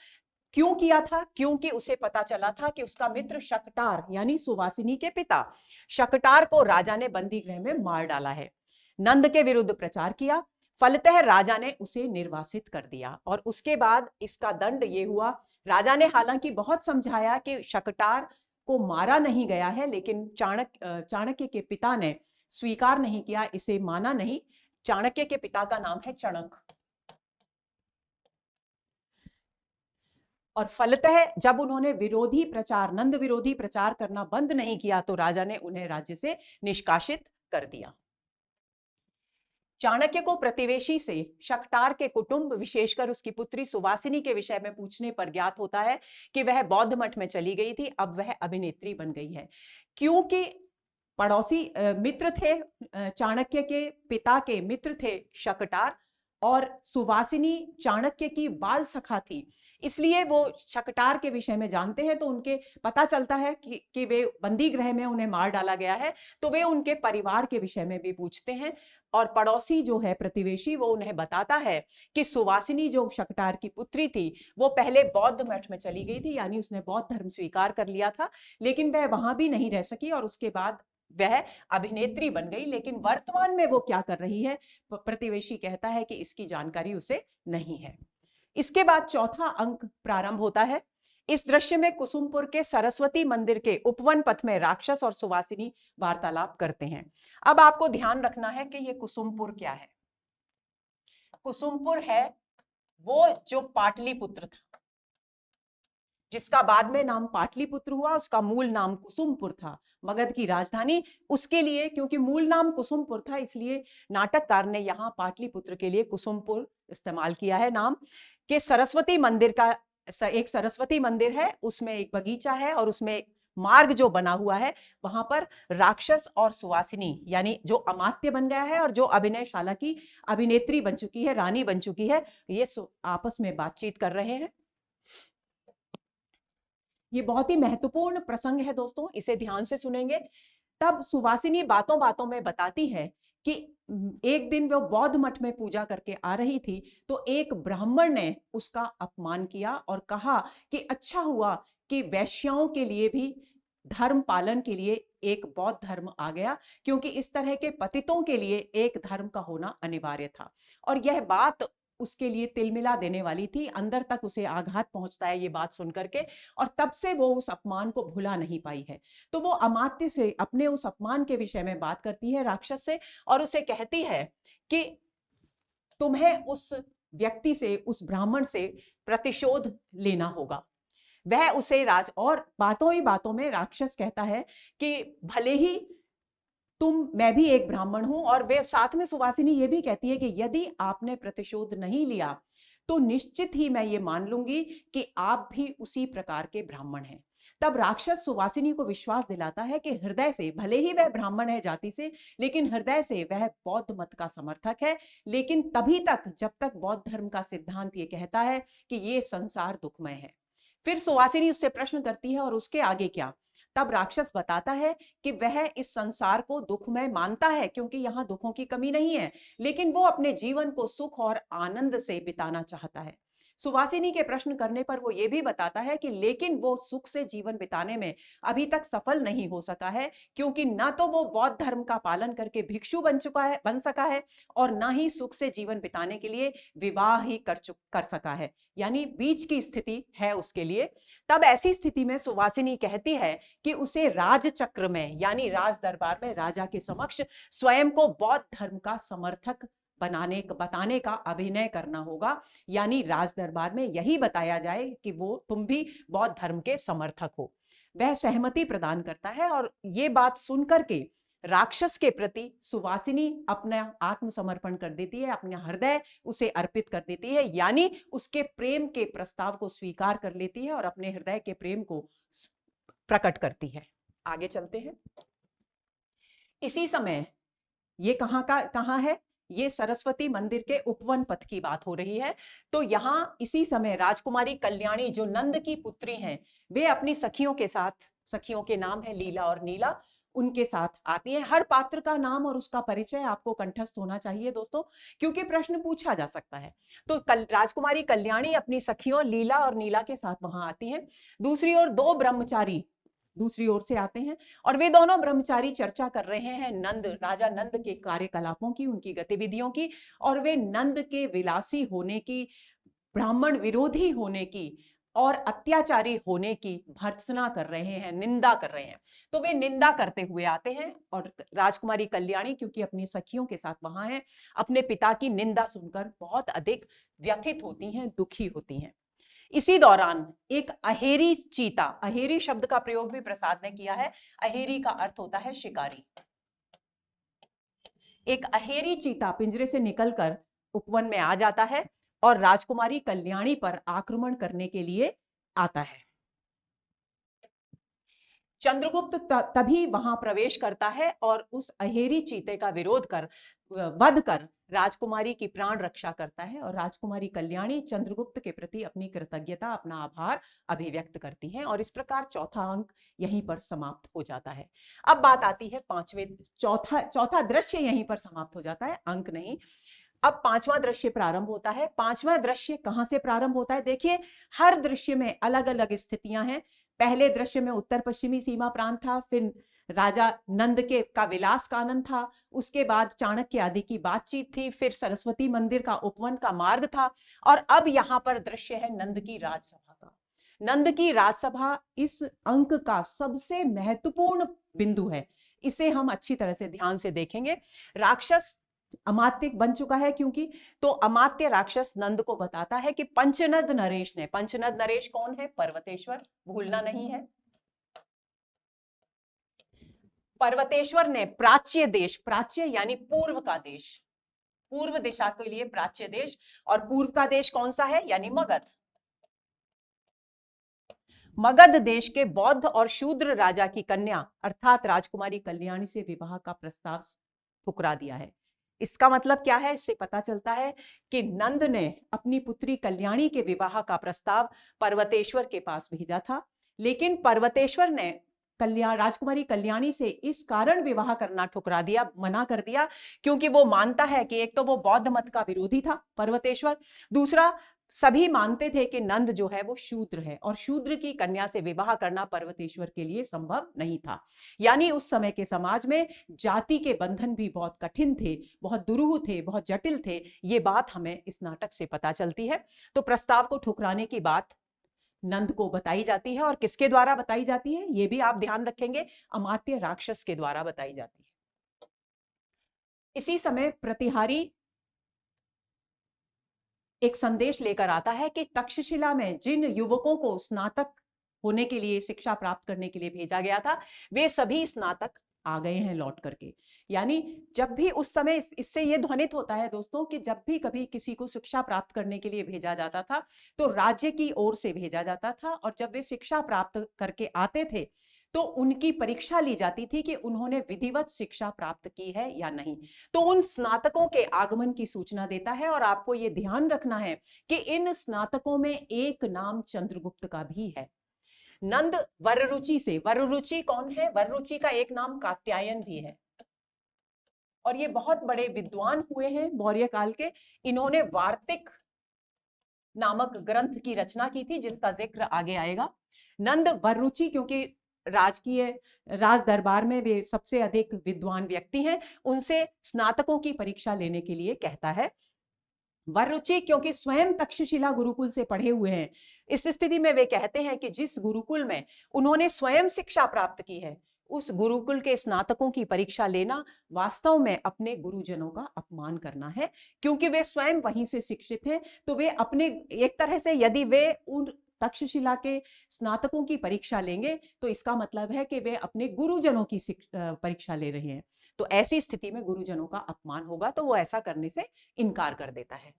क्यों किया था? क्योंकि उसे पता चला था कि उसका मित्र शकटार यानी सुवासिनी के पिता शकटार को राजा ने बंदी गृह में मार डाला है। नंद के विरुद्ध प्रचार किया, फलतः राजा ने उसे निर्वासित कर दिया। और उसके बाद इसका दंड ये हुआ, राजा ने हालांकि बहुत समझाया कि शकटार को मारा नहीं गया है, लेकिन चाणक्य के पिता ने स्वीकार नहीं किया, इसे माना नहीं। चाणक्य के पिता का नाम है चणक। और फलतः जब उन्होंने नंद विरोधी प्रचार करना बंद नहीं किया तो राजा ने उन्हें राज्य से निष्कासित कर दिया। चाणक्य को प्रतिवेशी से शकटार के कुटुंब, विशेषकर उसकी पुत्री सुवासिनी के विषय में पूछने पर ज्ञात होता है कि वह बौद्ध मठ में चली गई थी, अब वह अभिनेत्री बन गई है। क्योंकि पड़ोसी मित्र थे, चाणक्य के पिता के मित्र थे शकटार, और सुवासिनी चाणक्य की बाल सखा थी, इसलिए वो शकटार के विषय में जानते हैं। तो उनके पता चलता है कि वे बंदी गृह में उन्हें मार डाला गया है, तो वे उनके परिवार के विषय में भी पूछते हैं। और पड़ोसी जो है प्रतिवेशी, वो उन्हें बताता है कि सुवासिनी जो शकटार की पुत्री थी वो पहले बौद्ध मठ में चली गई थी, यानी उसने बौद्ध धर्म स्वीकार कर लिया था, लेकिन वह वहां भी नहीं रह सकी और उसके बाद वह अभिनेत्री बन गई। लेकिन वर्तमान में वो क्या कर रही है, प्रतिवेशी कहता है कि इसकी जानकारी उसे नहीं है। इसके बाद चौथा अंक प्रारंभ होता है। इस दृश्य में कुसुमपुर के सरस्वती मंदिर के उपवन पथ में राक्षस और सुवासिनी वार्तालाप करते हैं। अब आपको ध्यान रखना है कि ये कुसुमपुर क्या है। कुसुमपुर है वो जो पाटलिपुत्र था, जिसका बाद में नाम पाटलिपुत्र हुआ, उसका मूल नाम कुसुमपुर था, मगध की राजधानी। उसके लिए, क्योंकि मूल नाम कुसुमपुर था, इसलिए नाटककार ने यहाँ पाटलिपुत्र के लिए कुसुमपुर इस्तेमाल किया है नाम। के सरस्वती मंदिर का एक सरस्वती मंदिर है, उसमें एक बगीचा है और उसमें मार्ग जो बना हुआ है, वहां पर राक्षस और सुवासिनी यानी जो अमात्य बन गया है और जो अभिनयशाला की अभिनेत्री बन चुकी है, रानी बन चुकी है, ये आपस में बातचीत कर रहे हैं। ये बहुत ही महत्वपूर्ण प्रसंग है दोस्तों, इसे ध्यान से सुनेंगे। तब सुवासिनी बातों बातों में बताती है कि एक दिन वो बौद्ध मठ में पूजा करके आ रही थी, तो एक ब्राह्मण ने उसका अपमान किया और कहा कि अच्छा हुआ कि वैश्याओं के लिए भी धर्म पालन के लिए एक बौद्ध धर्म आ गया, क्योंकि इस तरह के पतितों के लिए एक धर्म का होना अनिवार्य था। और यह बात उसके लिए तिलमिला देने वाली थी, अंदर तक उसे आघात पहुंचता है ये बात सुनकर के, और तब से वो उस अपमान को भुला नहीं पाई है। तो वो अमात्य से अपने उस अपमान के विषय में बात करती है, राक्षस से, और उसे कहती है कि तुम्हें उस व्यक्ति से, उस ब्राह्मण से प्रतिशोध लेना होगा। वह उसे और बातों ही बातों में राक्षस कहता है कि भले ही मैं भी एक ब्राह्मण हूं, और वे साथ में सुवासिनी ये भी कहती है कि यदि आपने प्रतिशोध नहीं लिया तो निश्चित ही मैं ये मान लूंगी कि आप भी उसी प्रकार के ब्राह्मण हैं। तब राक्षस सुवासिनी को विश्वास दिलाता है कि हृदय से, भले ही वह ब्राह्मण है जाति से, लेकिन हृदय से वह बौद्ध मत का समर्थक है, लेकिन तभी तक जब तक बौद्ध धर्म का सिद्धांत ये कहता है कि ये संसार दुखमय है। फिर सुवासिनी उससे प्रश्न करती है और उसके आगे क्या? तब राक्षस बताता है कि वह इस संसार को दुखमय मानता है क्योंकि यहाँ दुखों की कमी नहीं है, लेकिन वो अपने जीवन को सुख और आनंद से बिताना चाहता है। सुवासिनी के प्रश्न करने पर वो ये भी बताता है कि लेकिन वो सुख से जीवन बिताने में अभी तक सफल नहीं हो सका है, क्योंकि ना तो वो बौद्ध धर्म का पालन करके भिक्षु बन सका है, और ना ही सुख से जीवन बिताने के लिए विवाह ही कर सका है, यानी बीच की स्थिति है उसके लिए। तब ऐसी स्थिति में सुवासिनी कहती है कि उसे राजचक्र में, यानी राज दरबार में राजा के समक्ष स्वयं को बौद्ध धर्म का समर्थक बताने का अभिनय करना होगा, यानी राज दरबार में यही बताया जाए कि वो तुम भी बौद्ध धर्म के समर्थक हो। वह सहमति प्रदान करता है और ये बात सुनकर के राक्षस के प्रति सुवासिनी अपना आत्मसमर्पण कर देती है, अपना हृदय उसे अर्पित कर देती है, यानी उसके प्रेम के प्रस्ताव को स्वीकार कर लेती है और अपने हृदय के प्रेम को प्रकट करती है। आगे चलते हैं। इसी समय ये कहां है, ये सरस्वती मंदिर के उपवन पथ की बात हो रही है। तो यहां इसी समय राजकुमारी कल्याणी जो नंद की पुत्री हैं, वे अपनी सखियों के साथ, सखियों के नाम है लीला और नीला, उनके साथ आती हैं। हर पात्र का नाम और उसका परिचय आपको कंठस्थ होना चाहिए दोस्तों, क्योंकि प्रश्न पूछा जा सकता है। तो राजकुमारी कल्याणी अपनी सखियों लीला और नीला के साथ वहां आती हैं। दूसरी ओर दो ब्रह्मचारी दूसरी ओर से आते हैं और वे दोनों ब्रह्मचारी चर्चा कर रहे हैं राजा नंद के कार्यकलापों की, उनकी गतिविधियों की, और वे नंद के विलासी होने की, ब्राह्मण विरोधी होने की और अत्याचारी होने की भर्त्सना कर रहे हैं, निंदा कर रहे हैं। तो वे निंदा करते हुए आते हैं और राजकुमारी कल्याणी, क्योंकि अपनी सखियों के साथ वहां है, अपने पिता की निंदा सुनकर बहुत अधिक व्यथित होती हैं, दुखी होती हैं। इसी दौरान एक अहेरी चीता, अहेरी शब्द का प्रयोग भी प्रसाद ने किया है, अहेरी का अर्थ होता है शिकारी। एक अहेरी चीता पिंजरे से निकलकर उपवन में आ जाता है और राजकुमारी कल्याणी पर आक्रमण करने के लिए आता है। चंद्रगुप्त तभी वहां प्रवेश करता है और उस अहेरी चीते का वध कर राजकुमारी की प्राण रक्षा करता है, और राजकुमारी कल्याणी चंद्रगुप्त के प्रति अपनी कृतज्ञता, अपना आभार अभिव्यक्त करती हैं, और इस प्रकार चौथा अंक यहीं पर समाप्त हो जाता है। अब बात आती है चौथा दृश्य यहीं पर समाप्त हो जाता है, अंक नहीं। अब पांचवा दृश्य प्रारंभ होता है। पांचवा दृश्य कहां से प्रारंभ होता है? देखिए, हर दृश्य में अलग अलग स्थितियां हैं। पहले दृश्य में उत्तर पश्चिमी सीमा प्रांत था, फिर राजा नंद के का विलास कानन था, उसके बाद चाणक्य आदि की बातचीत थी, फिर सरस्वती मंदिर का उपवन का मार्ग था, और अब यहां पर दृश्य है नंद की राजसभा का। नंद की राजसभा इस अंक का सबसे महत्वपूर्ण बिंदु है। इसे हम अच्छी तरह से ध्यान से देखेंगे। राक्षस अमात्य बन चुका है, क्योंकि तो अमात्य राक्षस नंद को बताता है कि पंचनद नरेश ने, पंचनद नरेश कौन है? पर्वतेश्वर, भूलना नहीं है। पर्वतेश्वर ने प्राच्य देश, प्राच्य यानी पूर्व का देश, पूर्व दिशा के लिए प्राच्य देश, और पूर्व का देश कौन सा है? यानी मगध। मगध देश के बौद्ध और शूद्र राजा की कन्या अर्थात राजकुमारी कल्याणी से विवाह का प्रस्ताव ठुकरा दिया है। इसका मतलब क्या है? इससे पता चलता है कि नंद ने अपनी पुत्री कल्याणी के विवाह का प्रस्ताव पर्वतेश्वर के पास भेजा था, लेकिन पर्वतेश्वर ने राजकुमारी कल्याणी से इस कारण विवाह करना ठुकरा दिया, मना कर दिया, क्योंकि वो मानता है कि एक तो वो बौद्ध मत का विरोधी था पर्वतेश्वर, दूसरा सभी मानते थे कि नंद जो है वो शूद्र है, और शूद्र की कन्या से विवाह करना पर्वतेश्वर के लिए संभव नहीं था। यानी उस समय के समाज में जाति के बंधन भी बहुत कठिन थे, बहुत दुरूह थे, बहुत जटिल थे। ये बात हमें इस नाटक से पता चलती है। तो प्रस्ताव को ठुकराने की बात नंद को बताई जाती है, और किसके द्वारा बताई जाती है ये भी आप ध्यान रखेंगे, अमात्य राक्षस के द्वारा बताई जाती है। इसी समय प्रतिहारी एक संदेश लेकर आता है कि तक्षशिला में जिन युवकों को स्नातक होने के लिए, शिक्षा प्राप्त करने के लिए भेजा गया था, वे सभी स्नातक आ गए हैं लौट करके। यानी जब भी उस समय, इससे यह ध्वनित होता है दोस्तों कि जब भी कभी किसी को शिक्षा प्राप्त करने के लिए भेजा जाता था तो राज्य की ओर से भेजा जाता था, और जब वे शिक्षा प्राप्त करके आते थे तो उनकी परीक्षा ली जाती थी कि उन्होंने विधिवत शिक्षा प्राप्त की है या नहीं। तो उन स्नातकों के आगमन की सूचना देता है, और आपको यह ध्यान रखना है कि इन स्नातकों में एक नाम चंद्रगुप्त का भी है। नंद वररुचि से, वररुचि कौन है? वररुचि का एक नाम कात्यायन भी है, और ये बहुत बड़े विद्वान हुए हैं मौर्य काल के। इन्होंने वार्तिक नामक ग्रंथ की रचना की थी, जिसका जिक्र आगे आएगा। नंद वररुचि, क्योंकि राजकीय राज दरबार में वे सबसे अधिक विद्वान व्यक्ति हैं, उनसे स्नातकों की परीक्षा लेने के लिए कहता है। वररुचि, क्योंकि स्वयं तक्षशिला गुरुकुल से पढ़े हुए हैं, इस स्थिति में वे कहते हैं कि जिस गुरुकुल में उन्होंने स्वयं शिक्षा प्राप्त की है, उस गुरुकुल के स्नातकों की परीक्षा लेना वास्तव में अपने गुरुजनों का अपमान करना है, क्योंकि वे स्वयं वहीं से शिक्षित हैं। तो वे अपने, एक तरह से यदि वे उन तक्षशिला के स्नातकों की परीक्षा लेंगे तो इसका मतलब है कि वे अपने गुरुजनों की परीक्षा ले रहे हैं। तो ऐसी स्थिति में गुरुजनों का अपमान होगा, तो वो ऐसा करने से इनकार कर देता है।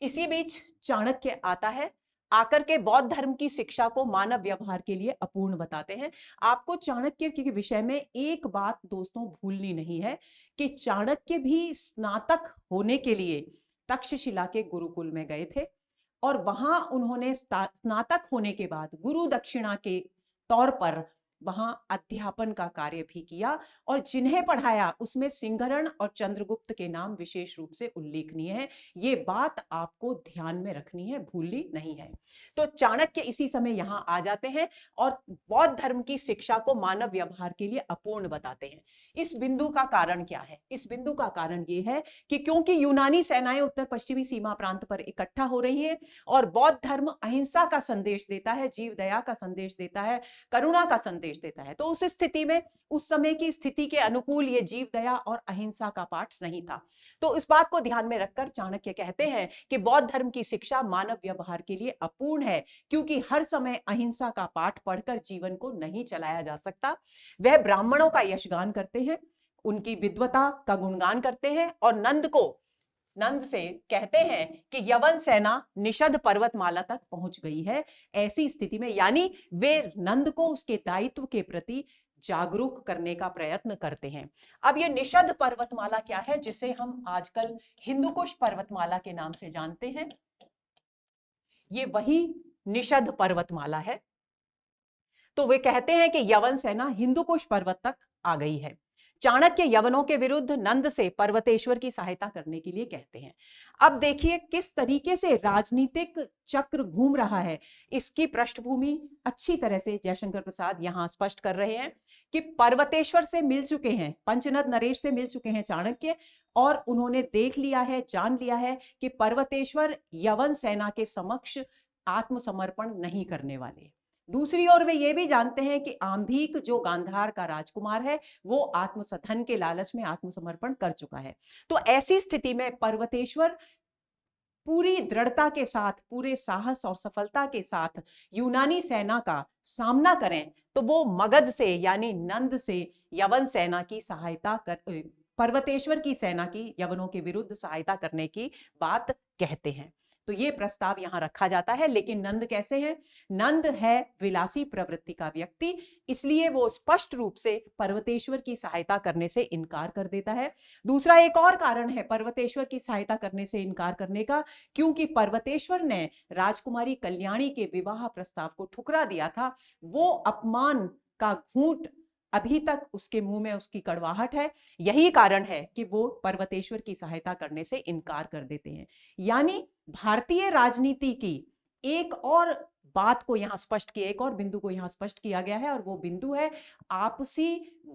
इसी बीच चाणक्य आता है, आकर के बौद्ध धर्म की शिक्षा को मानव व्यवहार के लिए अपूर्ण बताते हैं। आपको चाणक्य के विषय में एक बात दोस्तों भूलनी नहीं है कि चाणक्य भी स्नातक होने के लिए तक्षशिला के गुरुकुल में गए थे, और वहां उन्होंने स्नातक होने के बाद गुरु दक्षिणा के तौर पर वहां अध्यापन का कार्य भी किया, और जिन्हें पढ़ाया उसमें सिंघरण और चंद्रगुप्त के नाम विशेष रूप से उल्लेखनीय है। ये बात आपको ध्यान में रखनी है, भूलनी नहीं है। तो चाणक्य इसी समय यहां आ जाते हैं और बौद्ध धर्म की शिक्षा को मानव व्यवहार के लिए अपूर्ण बताते हैं। इस बिंदु का कारण क्या है? इस बिंदु का कारण यह है कि क्योंकि यूनानी सेनाएं उत्तर पश्चिमी सीमा प्रांत पर इकट्ठा हो रही है और बौद्ध धर्म अहिंसा का संदेश देता है, जीव दया का संदेश देता है, करुणा का संदेश देता है, तो उस स्थिति में, उस समय की स्थिति के अनुकूल ये जीव दया और अहिंसा का पाठ नहीं था। तो इस बात को ध्यान में रखकर चाणक्य कहते हैं कि बौद्ध धर्म की शिक्षा मानव व्यवहार के लिए अपूर्ण है, क्योंकि हर समय अहिंसा का पाठ पढ़कर जीवन को नहीं चलाया जा सकता। वह ब्राह्मणों का यशगान करते हैं, उनकी विद्वता का गुणगान करते हैं, और नंद से कहते हैं कि यवन सेना निषद पर्वतमाला तक पहुंच गई है। ऐसी स्थिति में यानी वे नंद को उसके दायित्व के प्रति जागरूक करने का प्रयत्न करते हैं। अब ये निषद पर्वतमाला क्या है, जिसे हम आजकल हिंदुकुश पर्वतमाला के नाम से जानते हैं, ये वही निषद पर्वतमाला है। तो वे कहते हैं कि यवन सेना हिंदुकुश पर्वत तक आ गई है। चाणक्य यवनों के विरुद्ध नंद से पर्वतेश्वर की सहायता करने के लिए कहते हैं। अब देखिए किस तरीके से राजनीतिक चक्र घूम रहा है, इसकी पृष्ठभूमि अच्छी तरह से जयशंकर प्रसाद यहां स्पष्ट कर रहे हैं कि पर्वतेश्वर से मिल चुके हैं, पंचनद नरेश से मिल चुके हैं चाणक्य, और उन्होंने देख लिया है, जान लिया है कि पर्वतेश्वर यवन सेना के समक्ष आत्मसमर्पण नहीं करने वाले। दूसरी ओर वे ये भी जानते हैं कि आंभीक जो गांधार का राजकुमार है, वो आत्मसधन के लालच में आत्मसमर्पण कर चुका है। तो ऐसी स्थिति में पर्वतेश्वर पूरी दृढ़ता के साथ, पूरे साहस और सफलता के साथ यूनानी सेना का सामना करें, तो वो मगध से यानी नंद से यवन सेना की सहायता कर, पर्वतेश्वर की सेना की यवनों के विरुद्ध सहायता करने की बात कहते हैं। तो ये प्रस्ताव यहां रखा जाता है। लेकिन नंद कैसे है? नंद है विलासी प्रवृत्ति का व्यक्ति, इसलिए वो स्पष्ट रूप से पर्वतेश्वर की सहायता करने से इनकार कर देता है। दूसरा एक और कारण है पर्वतेश्वर की सहायता करने से इनकार करने का, क्योंकि पर्वतेश्वर ने राजकुमारी कल्याणी के विवाह प्रस्ताव को ठुकरा दिया था। वो अपमान का घूंट अभी तक उसके मुंह में, उसकी कड़वाहट है। यही कारण है कि वो पर्वतेश्वर की सहायता करने से इनकार कर देते हैं। यानी भारतीय राजनीति की एक और बात को यहां स्पष्ट किया, एक और बिंदु को यहां स्पष्ट किया गया है, और वो बिंदु है आपसी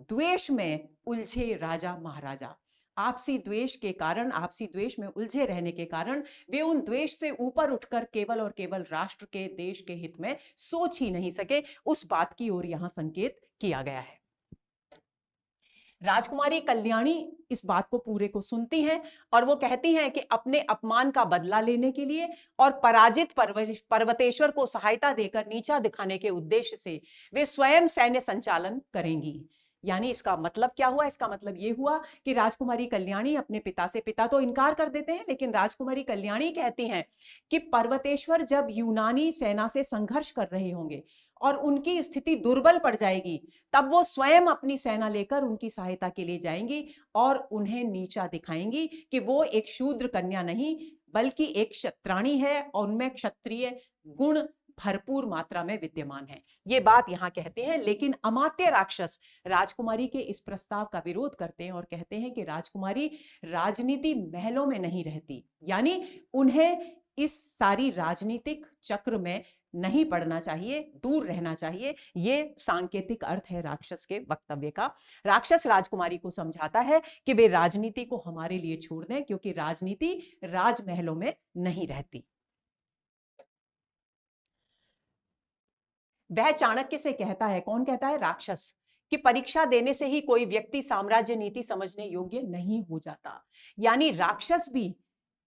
द्वेष में उलझे राजा महाराजा। आपसी द्वेष के कारण, आपसी द्वेष में उलझे रहने के कारण वे उन द्वेष से ऊपर उठकर केवल और केवल राष्ट्र के, देश के हित में सोच ही नहीं सके। उस बात की ओर यहां संकेत किया गया है। राजकुमारी कल्याणी इस बात को पूरे को सुनती हैं और वो कहती हैं कि अपने अपमान का बदला लेने के लिए और पराजित पर्वतेश्वर को सहायता देकर नीचा दिखाने के उद्देश्य से वे स्वयं सैन्य संचालन करेंगी। यानी इसका मतलब क्या हुआ? इसका मतलब ये हुआ कि राजकुमारी कल्याणी अपने पिता से, पिता तो इनकार कर देते हैं, लेकिन राजकुमारी कल्याणी कहती हैं कि पर्वतेश्वर जब यूनानी सेना से संघर्ष कर रहे होंगे और उनकी स्थिति दुर्बल पड़ जाएगी, तब वो स्वयं अपनी सेना लेकर उनकी सहायता के लिए जाएंगी और उन्हें नीचा दिखाएंगी कि वो एक शूद्र कन्या नहीं बल्कि एक क्षत्राणी है और उनमें क्षत्रिय गुण भरपूर मात्रा में विद्यमान है। ये बात यहां कहते हैं। लेकिन अमात्य राक्षस राजकुमारी के इस प्रस्ताव का विरोध करते हैं और कहते हैं कि राजकुमारी राजनीति महलों में नहीं रहती, यानी उन्हें इस सारी राजनीतिक चक्र में नहीं पड़ना चाहिए, दूर रहना चाहिए। ये सांकेतिक अर्थ है राक्षस के वक्तव्य का। राक्षस राजकुमारी को समझाता है कि वे राजनीति को हमारे लिए छोड़ दें, क्योंकि राजनीति राजमहलों में नहीं रहती। वह चाणक्य से कहता है, कौन कहता है? राक्षस, कि परीक्षा देने से ही कोई व्यक्ति साम्राज्य नीति समझने योग्य नहीं हो जाता। यानी राक्षस भी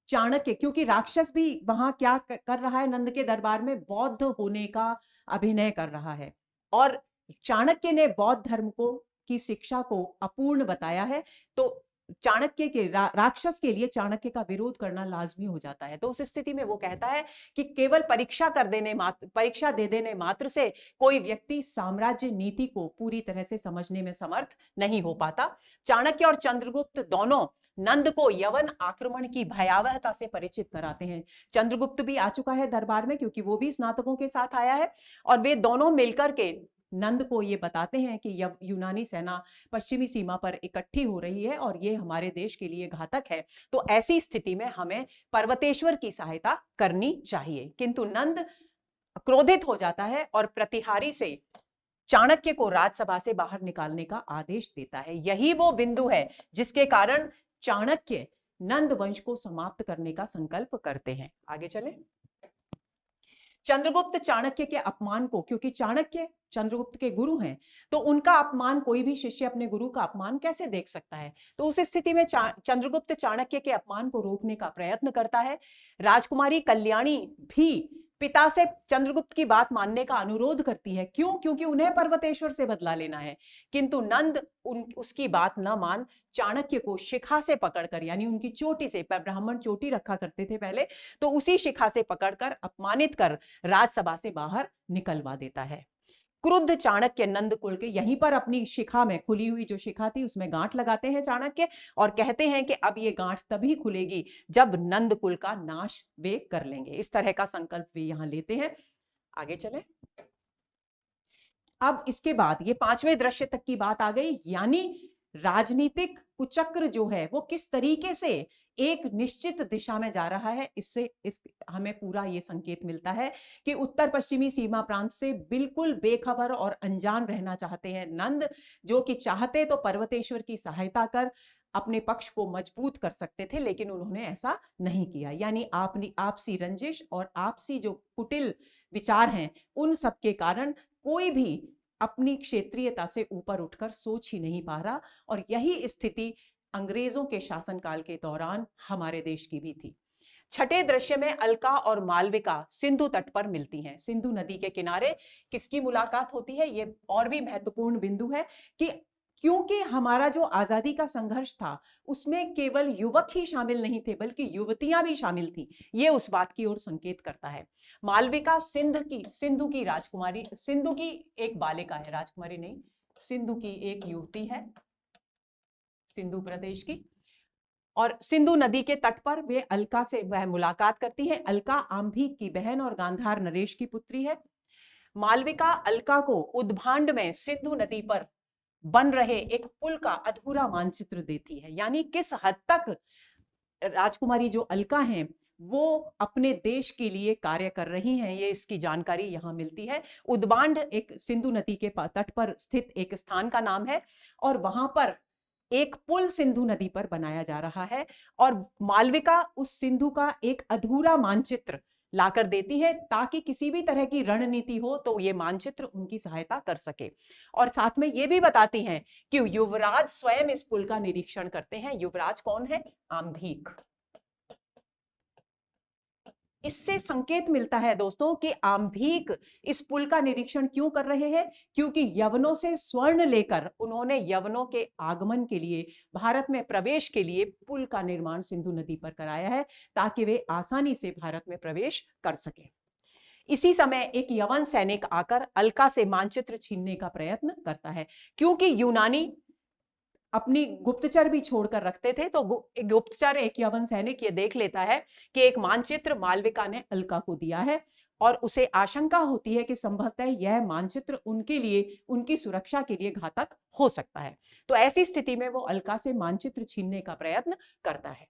चाणक्य, क्योंकि राक्षस भी वहां क्या कर रहा है, नंद के दरबार में बौद्ध होने का अभिनय कर रहा है, और चाणक्य ने बौद्ध धर्म को की शिक्षा को अपूर्ण बताया है। तो चाणक्य के राक्षस के लिए चाणक्य का विरोध करना लाजमी हो जाता है। तो उस स्थिति में वो कहता है कि केवल परीक्षा दे देने मात्र से कोई व्यक्ति साम्राज्य नीति को पूरी तरह से समझने में समर्थ नहीं हो पाता। चाणक्य और चंद्रगुप्त दोनों नंद को यवन आक्रमण की भयावहता से परिचित कराते हैं। चंद्रगुप्त भी आ चुका है दरबार में, क्योंकि वो भी स्नातकों के साथ आया है, और वे दोनों मिलकर के नंद को ये बताते हैं कि यूनानी सेना पश्चिमी सीमा पर इकट्ठी हो रही है और ये हमारे देश के लिए घातक है। तो ऐसी स्थिति में हमें पर्वतेश्वर की सहायता करनी चाहिए। किंतु नंद क्रोधित हो जाता है और प्रतिहारी से चाणक्य को राजसभा से बाहर निकालने का आदेश देता है। यही वो बिंदु है जिसके कारण चाणक्य नंद वंश को समाप्त करने का संकल्प करते हैं। आगे चले। चंद्रगुप्त चाणक्य के अपमान को, क्योंकि चाणक्य चंद्रगुप्त के गुरु हैं, तो उनका अपमान, कोई भी शिष्य अपने गुरु का अपमान कैसे देख सकता है? तो उस स्थिति में चंद्रगुप्त चाणक्य के अपमान को रोकने का प्रयत्न करता है। राजकुमारी कल्याणी भी पिता से चंद्रगुप्त की बात मानने का अनुरोध करती है। क्यों? क्योंकि उन्हें पर्वतेश्वर से बदला लेना है। किंतु नंद उसकी बात न मान चाणक्य को शिखा से पकड़कर, यानी उनकी चोटी से, पर ब्राह्मण चोटी रखा करते थे पहले, तो उसी शिखा से पकड़कर अपमानित कर राजसभा से बाहर निकलवा देता है। क्रुद्ध चाणक्य नंद कुल के यहीं पर अपनी शिखा में, खुली हुई जो शिखा थी उसमें गांठ लगाते हैं चाणक्य, और कहते हैं कि अब ये गांठ तभी खुलेगी जब नंद कुल का नाश वे कर लेंगे। इस तरह का संकल्प वे यहां लेते हैं। आगे चले। अब इसके बाद ये पांचवें दृश्य तक की बात आ गई, यानी राजनीतिक कुचक्र जो है वो किस तरीके से एक निश्चित दिशा में जा रहा है। इस हमें पूरा ये संकेत मिलता है कि उत्तर पश्चिमी सीमा प्रांत से बिल्कुल बेखबर और अनजान रहना चाहते हैं नंद, जो कि चाहते तो पर्वतेश्वर की सहायता कर अपने पक्ष को मजबूत कर सकते थे, लेकिन उन्होंने ऐसा नहीं किया। यानी आपसी रंजिश और आपसी जो कुटिल विचार हैं, उन सब के कारण कोई भी अपनी क्षेत्रीयता से ऊपर उठकर सोच ही नहीं पा रहा। और यही स्थिति अंग्रेजों के शासनकाल के दौरान हमारे देश की भी थी। छठे दृश्य में अलका और मालविका सिंधु तट पर मिलती हैं। सिंधु नदी के किनारे किसकी मुलाकात होती है? ये और भी महत्वपूर्ण बिंदु है कि क्योंकि हमारा जो आजादी का संघर्ष था उसमें केवल युवक ही शामिल नहीं थे, बल्कि युवतियां भी शामिल थी। ये उस बात की ओर संकेत करता है। मालविका सिंधु की राजकुमारी, सिंधु की एक बालिका है, राजकुमारी नहीं, सिंधु की एक युवती है, सिंधु प्रदेश की। और सिंधु नदी के तट पर वे अलका से वह मुलाकात करती है। अलका आम्भीक की बहन और गांधार नरेश की पुत्री है। मालविका अलका को उद्भांड में सिंधु नदी पर बन रहे एक पुल का अधूरा मानचित्र देती है। यानी किस हद तक राजकुमारी जो अलका हैं वो अपने देश के लिए कार्य कर रही हैं, ये इसकी जानकारी यहां मिलती है। उद्बांड एक सिंधु नदी के तट पर स्थित एक स्थान का नाम है, और वहां पर एक पुल सिंधु नदी पर बनाया जा रहा है, और मालविका उस सिंधु का एक अधूरा मानचित्र लाकर देती है ताकि किसी भी तरह की रणनीति हो तो ये मानचित्र उनकी सहायता कर सके। और साथ में ये भी बताती हैं कि युवराज स्वयं इस पुल का निरीक्षण करते हैं। युवराज कौन है? आम्भीक। इससे संकेत मिलता है दोस्तों कि आम्भीक इस पुल का निरीक्षण क्यों कर रहे हैं? क्योंकि यवनों से स्वर्ण लेकर उन्होंने यवनों के आगमन के लिए, भारत में प्रवेश के लिए पुल का निर्माण सिंधु नदी पर कराया है ताकि वे आसानी से भारत में प्रवेश कर सके। इसी समय एक यवन सैनिक आकर अलका से मानचित्र छीनने का प्रयत्न करता है। क्योंकि यूनानी अपनी गुप्तचर भी छोड़कर रखते थे, तो गुप्तचर एक यवन सैनिक ये देख लेता है कि एक मानचित्र मालविका ने अलका को दिया है, और उसे आशंका होती है कि संभवतः यह मानचित्र उनके लिए, उनकी सुरक्षा के लिए घातक हो सकता है। तो ऐसी स्थिति में वो अलका से मानचित्र छीनने का प्रयत्न करता है।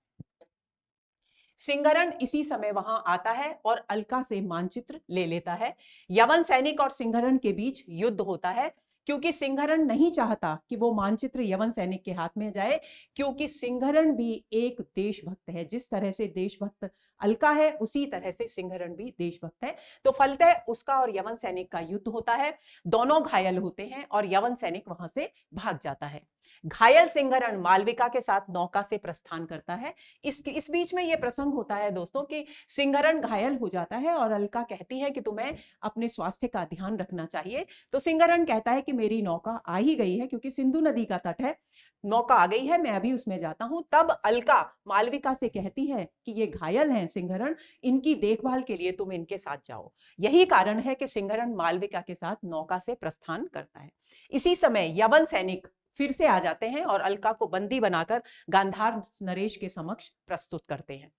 सिंघरण इसी समय वहां आता है और अलका से मानचित्र ले लेता है। यवन सैनिक और सिंघरण के बीच युद्ध होता है, क्योंकि सिंघरण नहीं चाहता कि वो मानचित्र यवन सैनिक के हाथ में जाए, क्योंकि सिंघरण भी एक देशभक्त है। जिस तरह से देशभक्त अलका है, उसी तरह से सिंघरण भी देशभक्त है। तो फलतः उसका और यवन सैनिक का युद्ध होता है, दोनों घायल होते हैं और यवन सैनिक वहां से भाग जाता है। घायल सिंघरण मालविका के साथ नौका से प्रस्थान करता है। इस बीच में यह प्रसंग होता है दोस्तों कि सिंघरण घायल हो जाता है और अलका कहती है कि तुम्हें अपने स्वास्थ्य का ध्यान रखना चाहिए। तो सिंघरण कहता है कि मेरी नौका आ ही गई है, क्योंकि सिंधु नदी का तट है, नौका आ गई है, मैं अभी उसमें जाता हूं। तब अलका मालविका से कहती है कि ये घायल हैं सिंघरण, इनकी देखभाल के लिए तुम इनके साथ जाओ। यही कारण है कि सिंघरण मालविका के साथ नौका से प्रस्थान करता है। इसी समय यवन सैनिक फिर से आ जाते हैं और अलका को बंदी बनाकर गांधार नरेश के समक्ष प्रस्तुत करते हैं।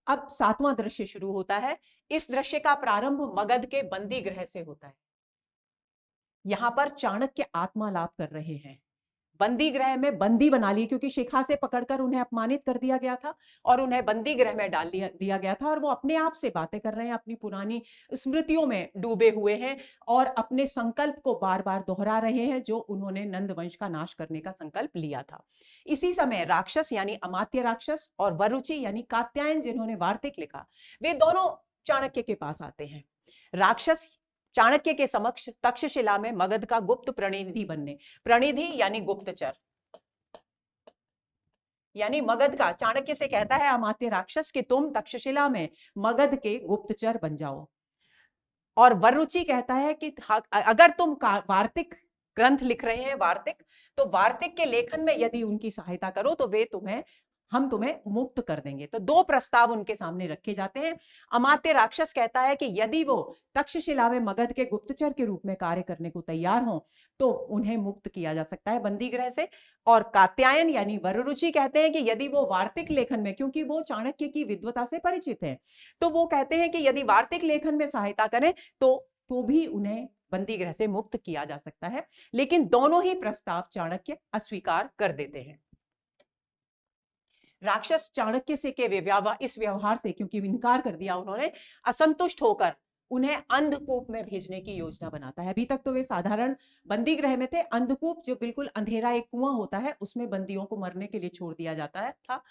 अब 7वां दृश्य शुरू होता है। इस दृश्य का प्रारंभ मगध के बंदी गृह से होता है। यहां पर चाणक्य आत्मालाप कर रहे हैं। बंदी गृह में बंदी बना लिए, क्योंकि शिखा से पकड़कर उन्हें अपमानित कर दिया गया था और उन्हें बंदी गृह में डाल दिया गया था, और वो अपने आप से बातें कर रहे हैं, अपनी पुरानी स्मृतियों में डूबे हुए हैं और अपने संकल्प को बार बार दोहरा रहे हैं जो उन्होंने नंद वंश का नाश करने का संकल्प लिया था। इसी समय राक्षस यानी अमात्य राक्षस और वरुचि यानी कात्यायन जिन्होंने वार्तिक लिखा, वे दोनों चाणक्य के पास आते हैं। राक्षस चाणक्य के समक्ष तक्षशिला में मगध का गुप्त प्रतिनिधि बनने, प्रतिनिधि यानी गुप्तचर, यानी मगध का, चाणक्य से कहता है अमात्य राक्षस कि तुम तक्षशिला में मगध के गुप्तचर बन जाओ। और वरुचि कहता है कि अगर तुम वार्तिक ग्रंथ लिख रहे हैं, वार्तिक, तो वार्तिक के लेखन में यदि उनकी सहायता करो तो हम तुम्हें मुक्त कर देंगे। तो दो प्रस्ताव उनके सामने रखे जाते हैं। अमात्य राक्षस कहता है कि यदि वो तक्षशिला में मगध के गुप्तचर के रूप में कार्य करने को तैयार हो तो उन्हें मुक्त किया जा सकता है बंदी गृह से। और कात्यायन यानी वरुरुचि कहते हैं कि यदि वो वार्तिक लेखन में, क्योंकि वो चाणक्य की विद्वता से परिचित है, तो वो कहते हैं कि यदि वार्तिक लेखन में सहायता करें तो भी उन्हें बंदी गृह से मुक्त किया जा सकता है। लेकिन दोनों ही प्रस्ताव चाणक्य अस्वीकार कर देते हैं। राक्षस चाणक्य से के इस व्यवहार से, क्योंकि इनकार कर दिया उन्होंने, असंतुष्ट होकर उन्हें अंधकूप में भेजने की योजना बनाता है। अभी तक तो वे साधारण बंदी गृह में थे, अंधकूप जो बिल्कुल अंधेरा एक कुआं होता है उसमें बंदियों को मरने के लिए छोड़ दिया जाता है था।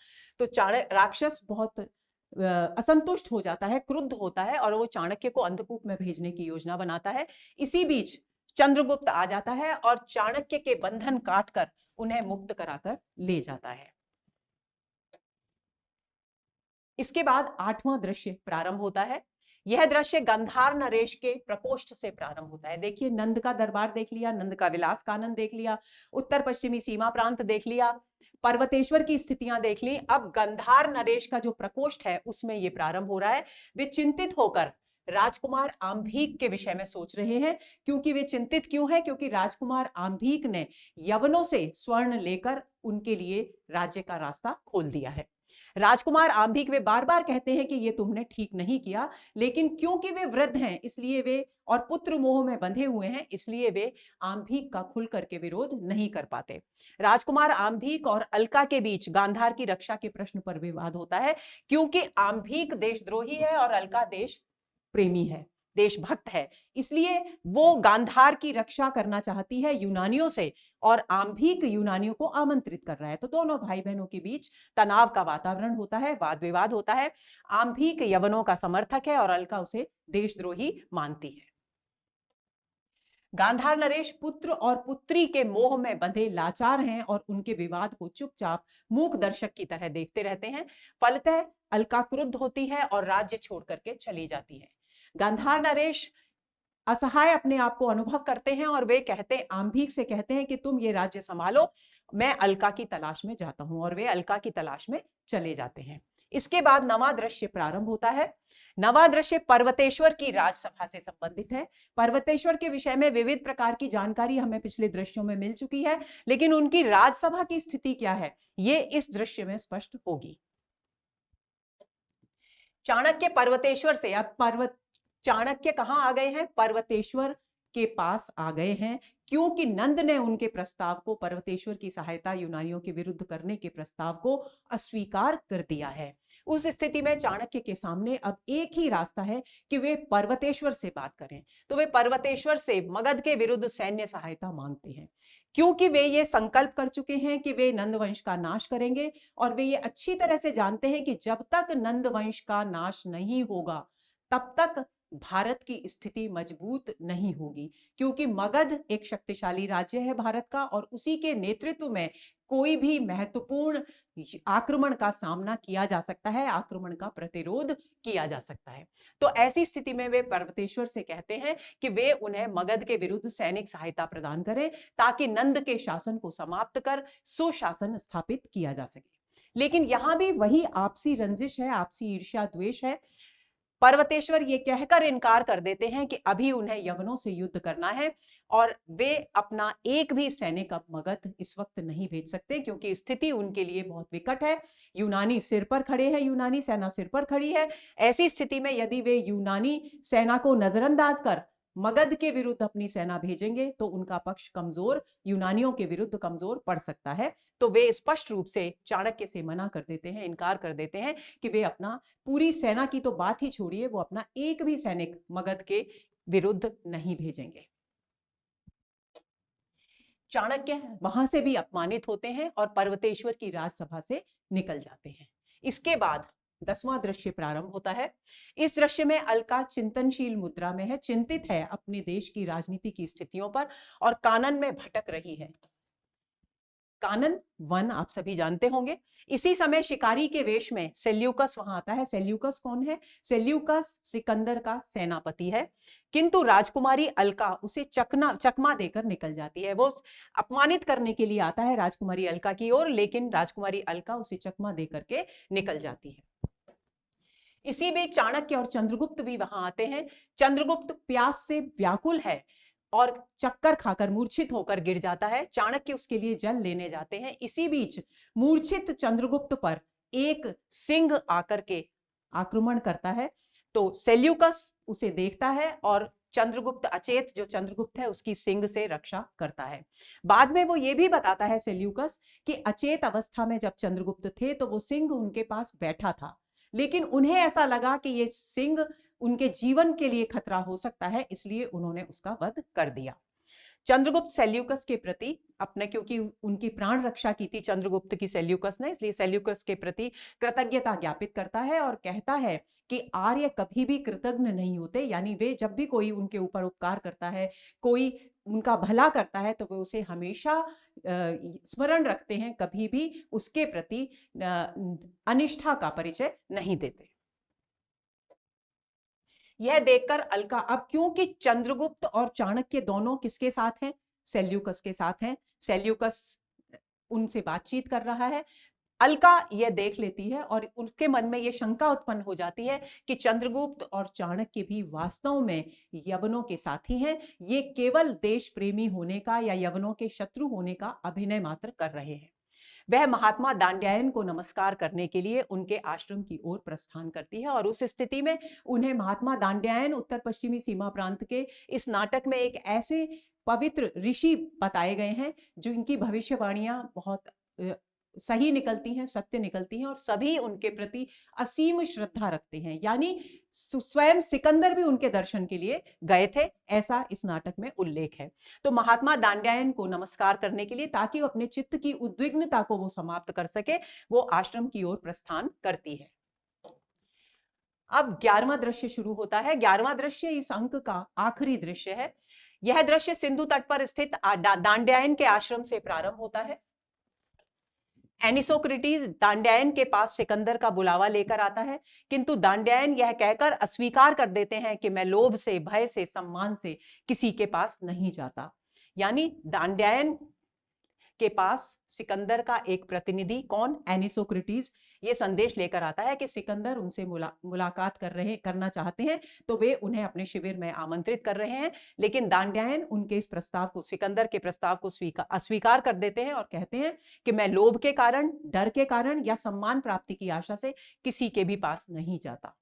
तो राक्षस बहुत असंतुष्ट हो जाता है, क्रुद्ध होता है और वो चाणक्य को अंधकूप में भेजने की योजना बनाता है। इसी बीच चंद्रगुप्त आ जाता है और चाणक्य के बंधन काटकर उन्हें मुक्त कराकर ले जाता है। इसके बाद 8वां दृश्य प्रारंभ होता है। यह दृश्य गांधार नरेश के प्रकोष्ठ से प्रारंभ होता है। देखिए, नंद का दरबार देख लिया, नंद का विलास कानन देख लिया, उत्तर पश्चिमी सीमा प्रांत देख लिया, पर्वतेश्वर की स्थितियां देख ली। अब गांधार नरेश का जो प्रकोष्ठ है उसमें यह प्रारंभ हो रहा है। वे चिंतित होकर राजकुमार आंभीक के विषय में सोच रहे हैं। क्योंकि वे चिंतित क्यों है? क्योंकि राजकुमार आंभीक ने यवनों से स्वर्ण लेकर उनके लिए राज्य का रास्ता खोल दिया है। राजकुमार आंभिक वे बार बार कहते हैं कि ये तुमने ठीक नहीं किया, लेकिन क्योंकि वे वृद्ध हैं इसलिए वे, और पुत्र मोह में बंधे हुए हैं, इसलिए वे आंभिक का खुल करके विरोध नहीं कर पाते। राजकुमार आंभिक और अलका के बीच गांधार की रक्षा के प्रश्न पर विवाद होता है, क्योंकि आंभिक देशद्रोही है और अलका देश प्रेमी है, देशभक्त है। इसलिए वो गांधार की रक्षा करना चाहती है यूनानियों से और आंभिक यूनानियों को आमंत्रित कर रहा है। तो दोनों भाई बहनों के बीच तनाव का वातावरण होता है, वाद विवाद होता है। आंभिक यवनों का समर्थक है और अलका उसे देशद्रोही मानती है। गांधार नरेश पुत्र और पुत्री के मोह में बंधे लाचार हैं और उनके विवाद को चुपचाप मूक दर्शक की तरह देखते रहते हैं। फलतः अलका क्रुद्ध होती है और राज्य छोड़ करके चली जाती है। गांधार नरेश असहाय अपने आप को अनुभव करते हैं और वे आंभिक से कहते हैं कि तुम ये राज्य संभालो, मैं अलका की तलाश में जाता हूं, और वे अलका की तलाश में चले जाते हैं। इसके बाद नवा दृश्य प्रारंभ होता है। नवा दृश्य पर्वतेश्वर की राजसभा से संबंधित है। पर्वतेश्वर के विषय में विविध प्रकार की जानकारी हमें पिछले दृश्यों में मिल चुकी है, लेकिन उनकी राजसभा की स्थिति क्या है ये इस दृश्य में स्पष्ट होगी। चाणक्य पर्वतेश्वर से, अब चाणक्य कहां आ गए हैं? पर्वतेश्वर के पास आ गए हैं, क्योंकि नंद ने उनके प्रस्ताव को, पर्वतेश्वर की सहायता यूनानियों के विरुद्ध करने के प्रस्ताव को अस्वीकार कर दिया है। उस स्थिति में चाणक्य के सामने अब एक ही रास्ता है कि वे पर्वतेश्वर से बात करें। तो वे पर्वतेश्वर से मगध के विरुद्ध सैन्य सहायता मांगते हैं, क्योंकि वे ये संकल्प कर चुके हैं कि वे नंद वंश का नाश करेंगे, और वे ये अच्छी तरह से जानते हैं कि जब तक नंद वंश का नाश नहीं होगा तब तक भारत की स्थिति मजबूत नहीं होगी, क्योंकि मगध एक शक्तिशाली राज्य है भारत का, और उसी के नेतृत्व में कोई भी महत्वपूर्ण आक्रमण का सामना किया जा सकता है, आक्रमण का प्रतिरोध किया जा सकता है। तो ऐसी स्थिति में वे पर्वतेश्वर से कहते हैं कि वे उन्हें मगध के विरुद्ध सैनिक सहायता प्रदान करें, ताकि नंद के शासन को समाप्त कर सुशासन स्थापित किया जा सके। लेकिन यहां भी वही आपसी रंजिश है, आपसी ईर्ष्या द्वेष है। पर्वतेश्वर ये कहकर इनकार कर देते हैं कि अभी उन्हें यवनों से युद्ध करना है, और वे अपना एक भी सैनिक अब मगध इस वक्त नहीं भेज सकते, क्योंकि स्थिति उनके लिए बहुत विकट है। यूनानी सिर पर खड़े हैं, यूनानी सेना सिर पर खड़ी है। ऐसी स्थिति में यदि वे यूनानी सेना को नजरअंदाज कर मगध के विरुद्ध अपनी सेना भेजेंगे तो उनका पक्ष कमजोर, यूनानियों के विरुद्ध कमजोर पड़ सकता है। तो वे स्पष्ट रूप से चाणक्य से मना कर देते हैं, इनकार कर देते हैं कि वे अपना पूरी सेना की तो बात ही छोड़िए, वो अपना एक भी सैनिक मगध के विरुद्ध नहीं भेजेंगे। चाणक्य वहां से भी अपमानित होते हैं और पर्वतेश्वर की राजसभा से निकल जाते हैं। इसके बाद 10वां दृश्य प्रारंभ होता है। इस दृश्य में अलका चिंतनशील मुद्रा में है, चिंतित है अपने देश की राजनीति की स्थितियों पर, और कानन में भटक रही है। कानन वन आप सभी जानते होंगे। इसी समय शिकारी के वेश में सेल्यूकस वहां आता है। सेल्यूकस कौन है? सेल्यूकस सिकंदर का सेनापति है, किंतु राजकुमारी अलका उसे चकमा देकर निकल जाती है। वो अपमानित करने के लिए आता है राजकुमारी अलका की ओर, लेकिन राजकुमारी अलका उसे चकमा देकर के निकल जाती है। इसी बीच चाणक्य और चंद्रगुप्त भी वहां आते हैं। चंद्रगुप्त प्यास से व्याकुल है और चक्कर खाकर मूर्छित होकर गिर जाता है। चाणक्य उसके लिए जल लेने जाते हैं। इसी बीच मूर्छित चंद्रगुप्त पर एक सिंह आकर के आक्रमण करता है। तो सेल्यूकस उसे देखता है और चंद्रगुप्त, अचेत जो चंद्रगुप्त है, उसकी सिंह से रक्षा करता है। बाद में वो ये भी बताता है सेल्यूकस कि अचेत अवस्था में जब चंद्रगुप्त थे तो वो सिंह उनके पास बैठा था, लेकिन उन्हें ऐसा लगा कि ये सिंह उनके जीवन के लिए खतरा हो सकता है, इसलिए उन्होंने उसका वध कर दिया। चंद्रगुप्त सेल्यूकस के प्रति अपने, क्योंकि उनकी प्राण रक्षा की थी चंद्रगुप्त की सेल्यूकस ने, इसलिए सेल्यूकस के प्रति कृतज्ञता ज्ञापित करता है और कहता है कि आर्य कभी भी कृतज्ञ नहीं होते, यानी वे जब भी कोई उनके ऊपर उपकार करता है, कोई उनका भला करता है, तो वे उसे हमेशा स्मरण रखते हैं, कभी भी उसके प्रति अनिष्ठा का परिचय नहीं देते। यह देखकर अलका, अब क्योंकि चंद्रगुप्त और चाणक्य दोनों किसके साथ हैं? सेल्यूकस के साथ हैं। सेल्यूकस उनसे बातचीत कर रहा है। अलका यह देख लेती है और उनके मन में यह शंका उत्पन्न हो जाती है कि चंद्रगुप्त और चाणक्य भी वास्तव में यवनों के साथी हैं। ये केवल देश प्रेमी होने का या यवनों के शत्रु होने का अभिनय मात्र कर रहे हैं। वह महात्मा दांड्यायन को नमस्कार करने के लिए उनके आश्रम की ओर प्रस्थान करती है, और उस स्थिति में उन्हें महात्मा दांड्यायन उत्तर पश्चिमी सीमा प्रांत के इस नाटक में एक ऐसे पवित्र ऋषि बताए गए हैं जो इनकी भविष्यवाणियां बहुत सही निकलती हैं, सत्य निकलती हैं, और सभी उनके प्रति असीम श्रद्धा रखते हैं। यानी स्वयं सिकंदर भी उनके दर्शन के लिए गए थे, ऐसा इस नाटक में उल्लेख है। तो महात्मा दांड्यायन को नमस्कार करने के लिए, ताकि वो अपने चित्त की उद्विग्नता को वो समाप्त कर सके, वो आश्रम की ओर प्रस्थान करती है। अब 11वां दृश्य शुरू होता है। 11वां दृश्य इस अंक का आखिरी दृश्य है। यह दृश्य सिंधु तट पर स्थित दांड्यायन के आश्रम से प्रारंभ होता है। एनिसोक्रेटिस दांड्यायन के पास सिकंदर का बुलावा लेकर आता है, किंतु दांड्यायन यह कहकर अस्वीकार कर देते हैं कि मैं लोभ से, भय से, सम्मान से किसी के पास नहीं जाता। यानी दांड्यायन के पास सिकंदर का एक प्रतिनिधि, कौन? एनिसोक्रेटिस, ये संदेश लेकर आता है कि सिकंदर उनसे मुलाकात करना चाहते हैं, तो वे उन्हें अपने शिविर में आमंत्रित कर रहे हैं। लेकिन दांड्यायन उनके इस प्रस्ताव को, सिकंदर के प्रस्ताव को अस्वीकार कर देते हैं और कहते हैं कि मैं लोभ के कारण, डर के कारण या सम्मान प्राप्ति की आशा से किसी के भी पास नहीं जाता।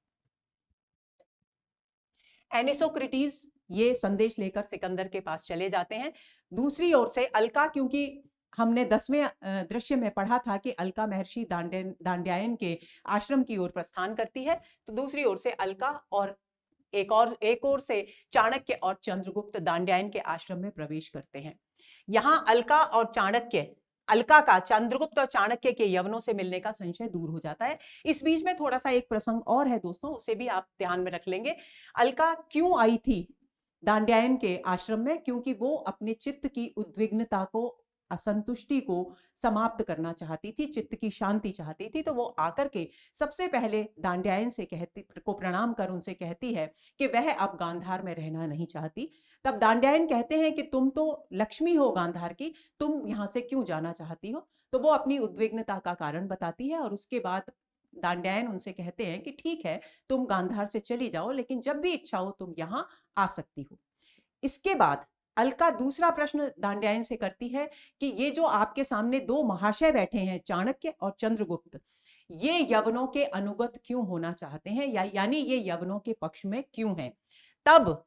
एनिसोक्रेटिस ये संदेश लेकर सिकंदर के पास चले जाते हैं। दूसरी ओर से अलका, क्योंकि हमने 10वें दृश्य में पढ़ा था कि अलका महर्षि दांड्यायन के आश्रम की ओर प्रस्थान करती है, तो दूसरी ओर से अलका और एक ओर से चाणक्य और चंद्रगुप्त दांड्यायन के आश्रम में प्रवेश करते हैं। यहां अलका का चंद्रगुप्त और चाणक्य के यवनों से मिलने का संशय दूर हो जाता है। इस बीच में थोड़ा सा एक प्रसंग और है दोस्तों, उसे भी आप ध्यान में रख लेंगे। अलका क्यों आई थी दांड्यायन के आश्रम में? क्योंकि वो अपने चित्त की उद्विग्नता को, असंतुष्टि को समाप्त करना चाहती थी, चित्त की शांति चाहती थी। तो वो आकर के सबसे पहले दांड्यायन को प्रणाम कर उनसे कहती है कि वह अब गांधार में रहना नहीं चाहती। तब दांड्यायन कहते हैं कि तुम तो लक्ष्मी हो गांधार की, तुम यहां से क्यों जाना चाहती हो? तो वो अपनी उद्विग्नता का कारण बताती है, और उसके बाद दांड्यायन उनसे कहते हैं कि ठीक है, तुम गांधार से चली जाओ, लेकिन जब भी इच्छा हो तुम यहां आ सकती हो। इसके बाद अलका दूसरा प्रश्न दांड्यायन से करती है कि ये जो आपके सामने दो महाशय बैठे हैं, चाणक्य और चंद्रगुप्त, ये यवनों के अनुगत क्यों होना चाहते हैं, यानी ये यवनों के पक्ष में क्यों हैं? तब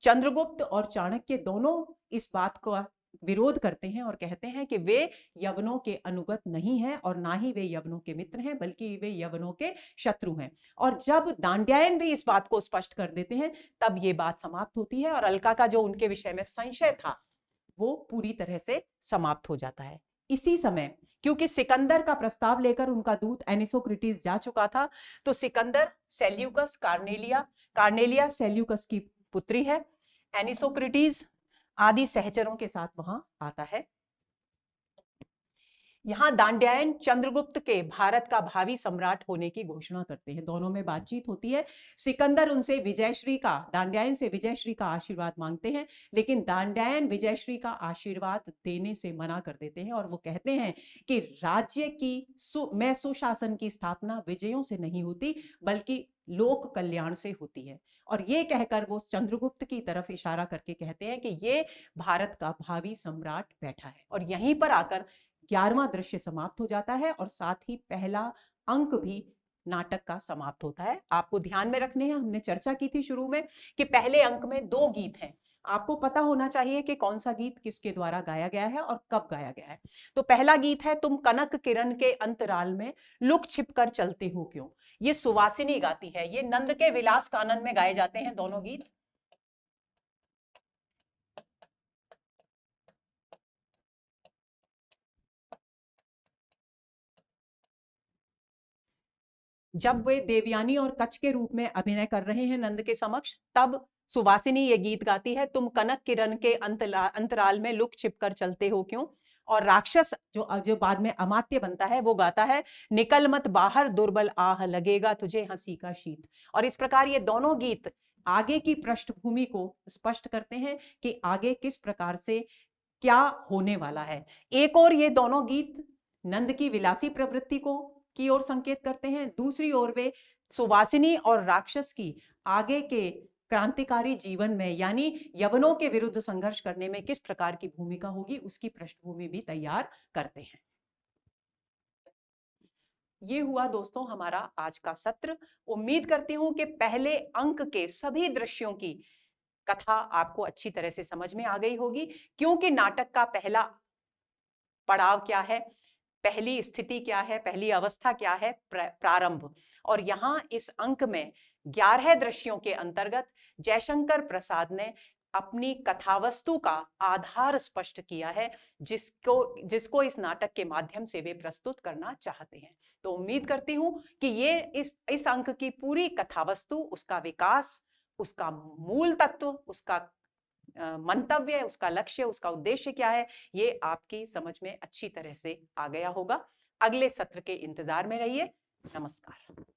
चंद्रगुप्त और चाणक्य दोनों इस बात को विरोध करते हैं और कहते हैं कि वे यवनों के अनुगत नहीं हैं और ना ही वे यवनों के मित्र हैं, बल्कि वे यवनों के शत्रु हैं। और जब दांड्यायन भी इस बात को स्पष्ट कर देते हैं, तब ये बात समाप्त होती है और अलका का जो उनके विषय में संशय था वो पूरी तरह से समाप्त हो जाता है। इसी समय, क्योंकि सिकंदर का प्रस्ताव लेकर उनका दूत एनिसोक्रिटीज जा चुका था, तो सिकंदर सेल्यूकस कार्नेलिया सेल्यूकस की पुत्री है, एनिसोक्रिटीज आदि सहचरों के साथ वहां आता है। यहां दांड्यायन चंद्रगुप्त के भारत का भावी सम्राट होने की घोषणा करते हैं, दोनों में बातचीत होती है। सिकंदर उनसे दांड्यायन से विजयश्री का आशीर्वाद मांगते हैं, लेकिन दांड्यायन विजयश्री का आशीर्वाद देने से मना कर देते हैं और वो कहते हैं कि राज्य की में सुशासन की स्थापना विजयों से नहीं होती, बल्कि लोक कल्याण से होती है। और ये कहकर वो चंद्रगुप्त की तरफ इशारा करके कहते हैं कि ये भारत का भावी सम्राट बैठा है। और यहीं पर आकर 11वां दृश्य समाप्त हो जाता है और साथ ही पहला अंक भी नाटक का समाप्त होता है। आपको ध्यान में रखने हैं, हमने चर्चा की थी शुरू में कि पहले अंक में 2 गीत हैं। आपको पता होना चाहिए कि कौन सा गीत किसके द्वारा गाया गया है और कब गाया गया है। तो पहला गीत है तुम कनक किरण के अंतराल में लुक छिप कर चलते हो क्यों। ये सुवासिनी गाती है, ये नंद के विलास कानन में गाए जाते हैं दोनों गीत। जब वे देवयानी और कच्छ के रूप में अभिनय कर रहे हैं नंद के समक्ष, तब सुवासिनी ये गीत गाती है तुम कनक किरण के अंतराल में लुक छिप कर चलते हो क्यों। और राक्षस जो बाद में अमात्य बनता है वो गाता है निकल मत बाहर दुर्बल आह लगेगा तुझे हंसी का शीत। और इस प्रकार ये दोनों गीत आगे की पृष्ठभूमि को स्पष्ट करते हैं कि आगे किस प्रकार से क्या होने वाला है। एक और ये दोनों गीत नंद की विलासी प्रवृत्ति को की ओर संकेत करते हैं, दूसरी ओर वे सुवासिनी और राक्षस की आगे के क्रांतिकारी जीवन में, यानी यवनों के विरुद्ध संघर्ष करने में किस प्रकार की भूमिका होगी उसकी पृष्ठभूमि भी तैयार करते हैं। ये हुआ दोस्तों हमारा आज का सत्र। उम्मीद करती हूं कि पहले अंक के सभी दृश्यों की कथा आपको अच्छी तरह से समझ में आ गई होगी, क्योंकि नाटक का पहला पड़ाव क्या है, पहली स्थिति क्या है, पहली अवस्था क्या है, प्रारंभ। और यहाँ इस अंक में 11 दृश्यों के अंतर्गत जयशंकर प्रसाद ने अपनी कथावस्तु का आधार स्पष्ट किया है, जिसको इस नाटक के माध्यम से वे प्रस्तुत करना चाहते हैं। तो उम्मीद करती हूं कि ये इस अंक की पूरी कथावस्तु, उसका विकास, उसका मूल तत्व, उसका मंतव्य, उसका लक्ष्य, उसका उद्देश्य क्या है, ये आपकी समझ में अच्छी तरह से आ गया होगा। अगले सत्र के इंतजार में रहिए। नमस्कार।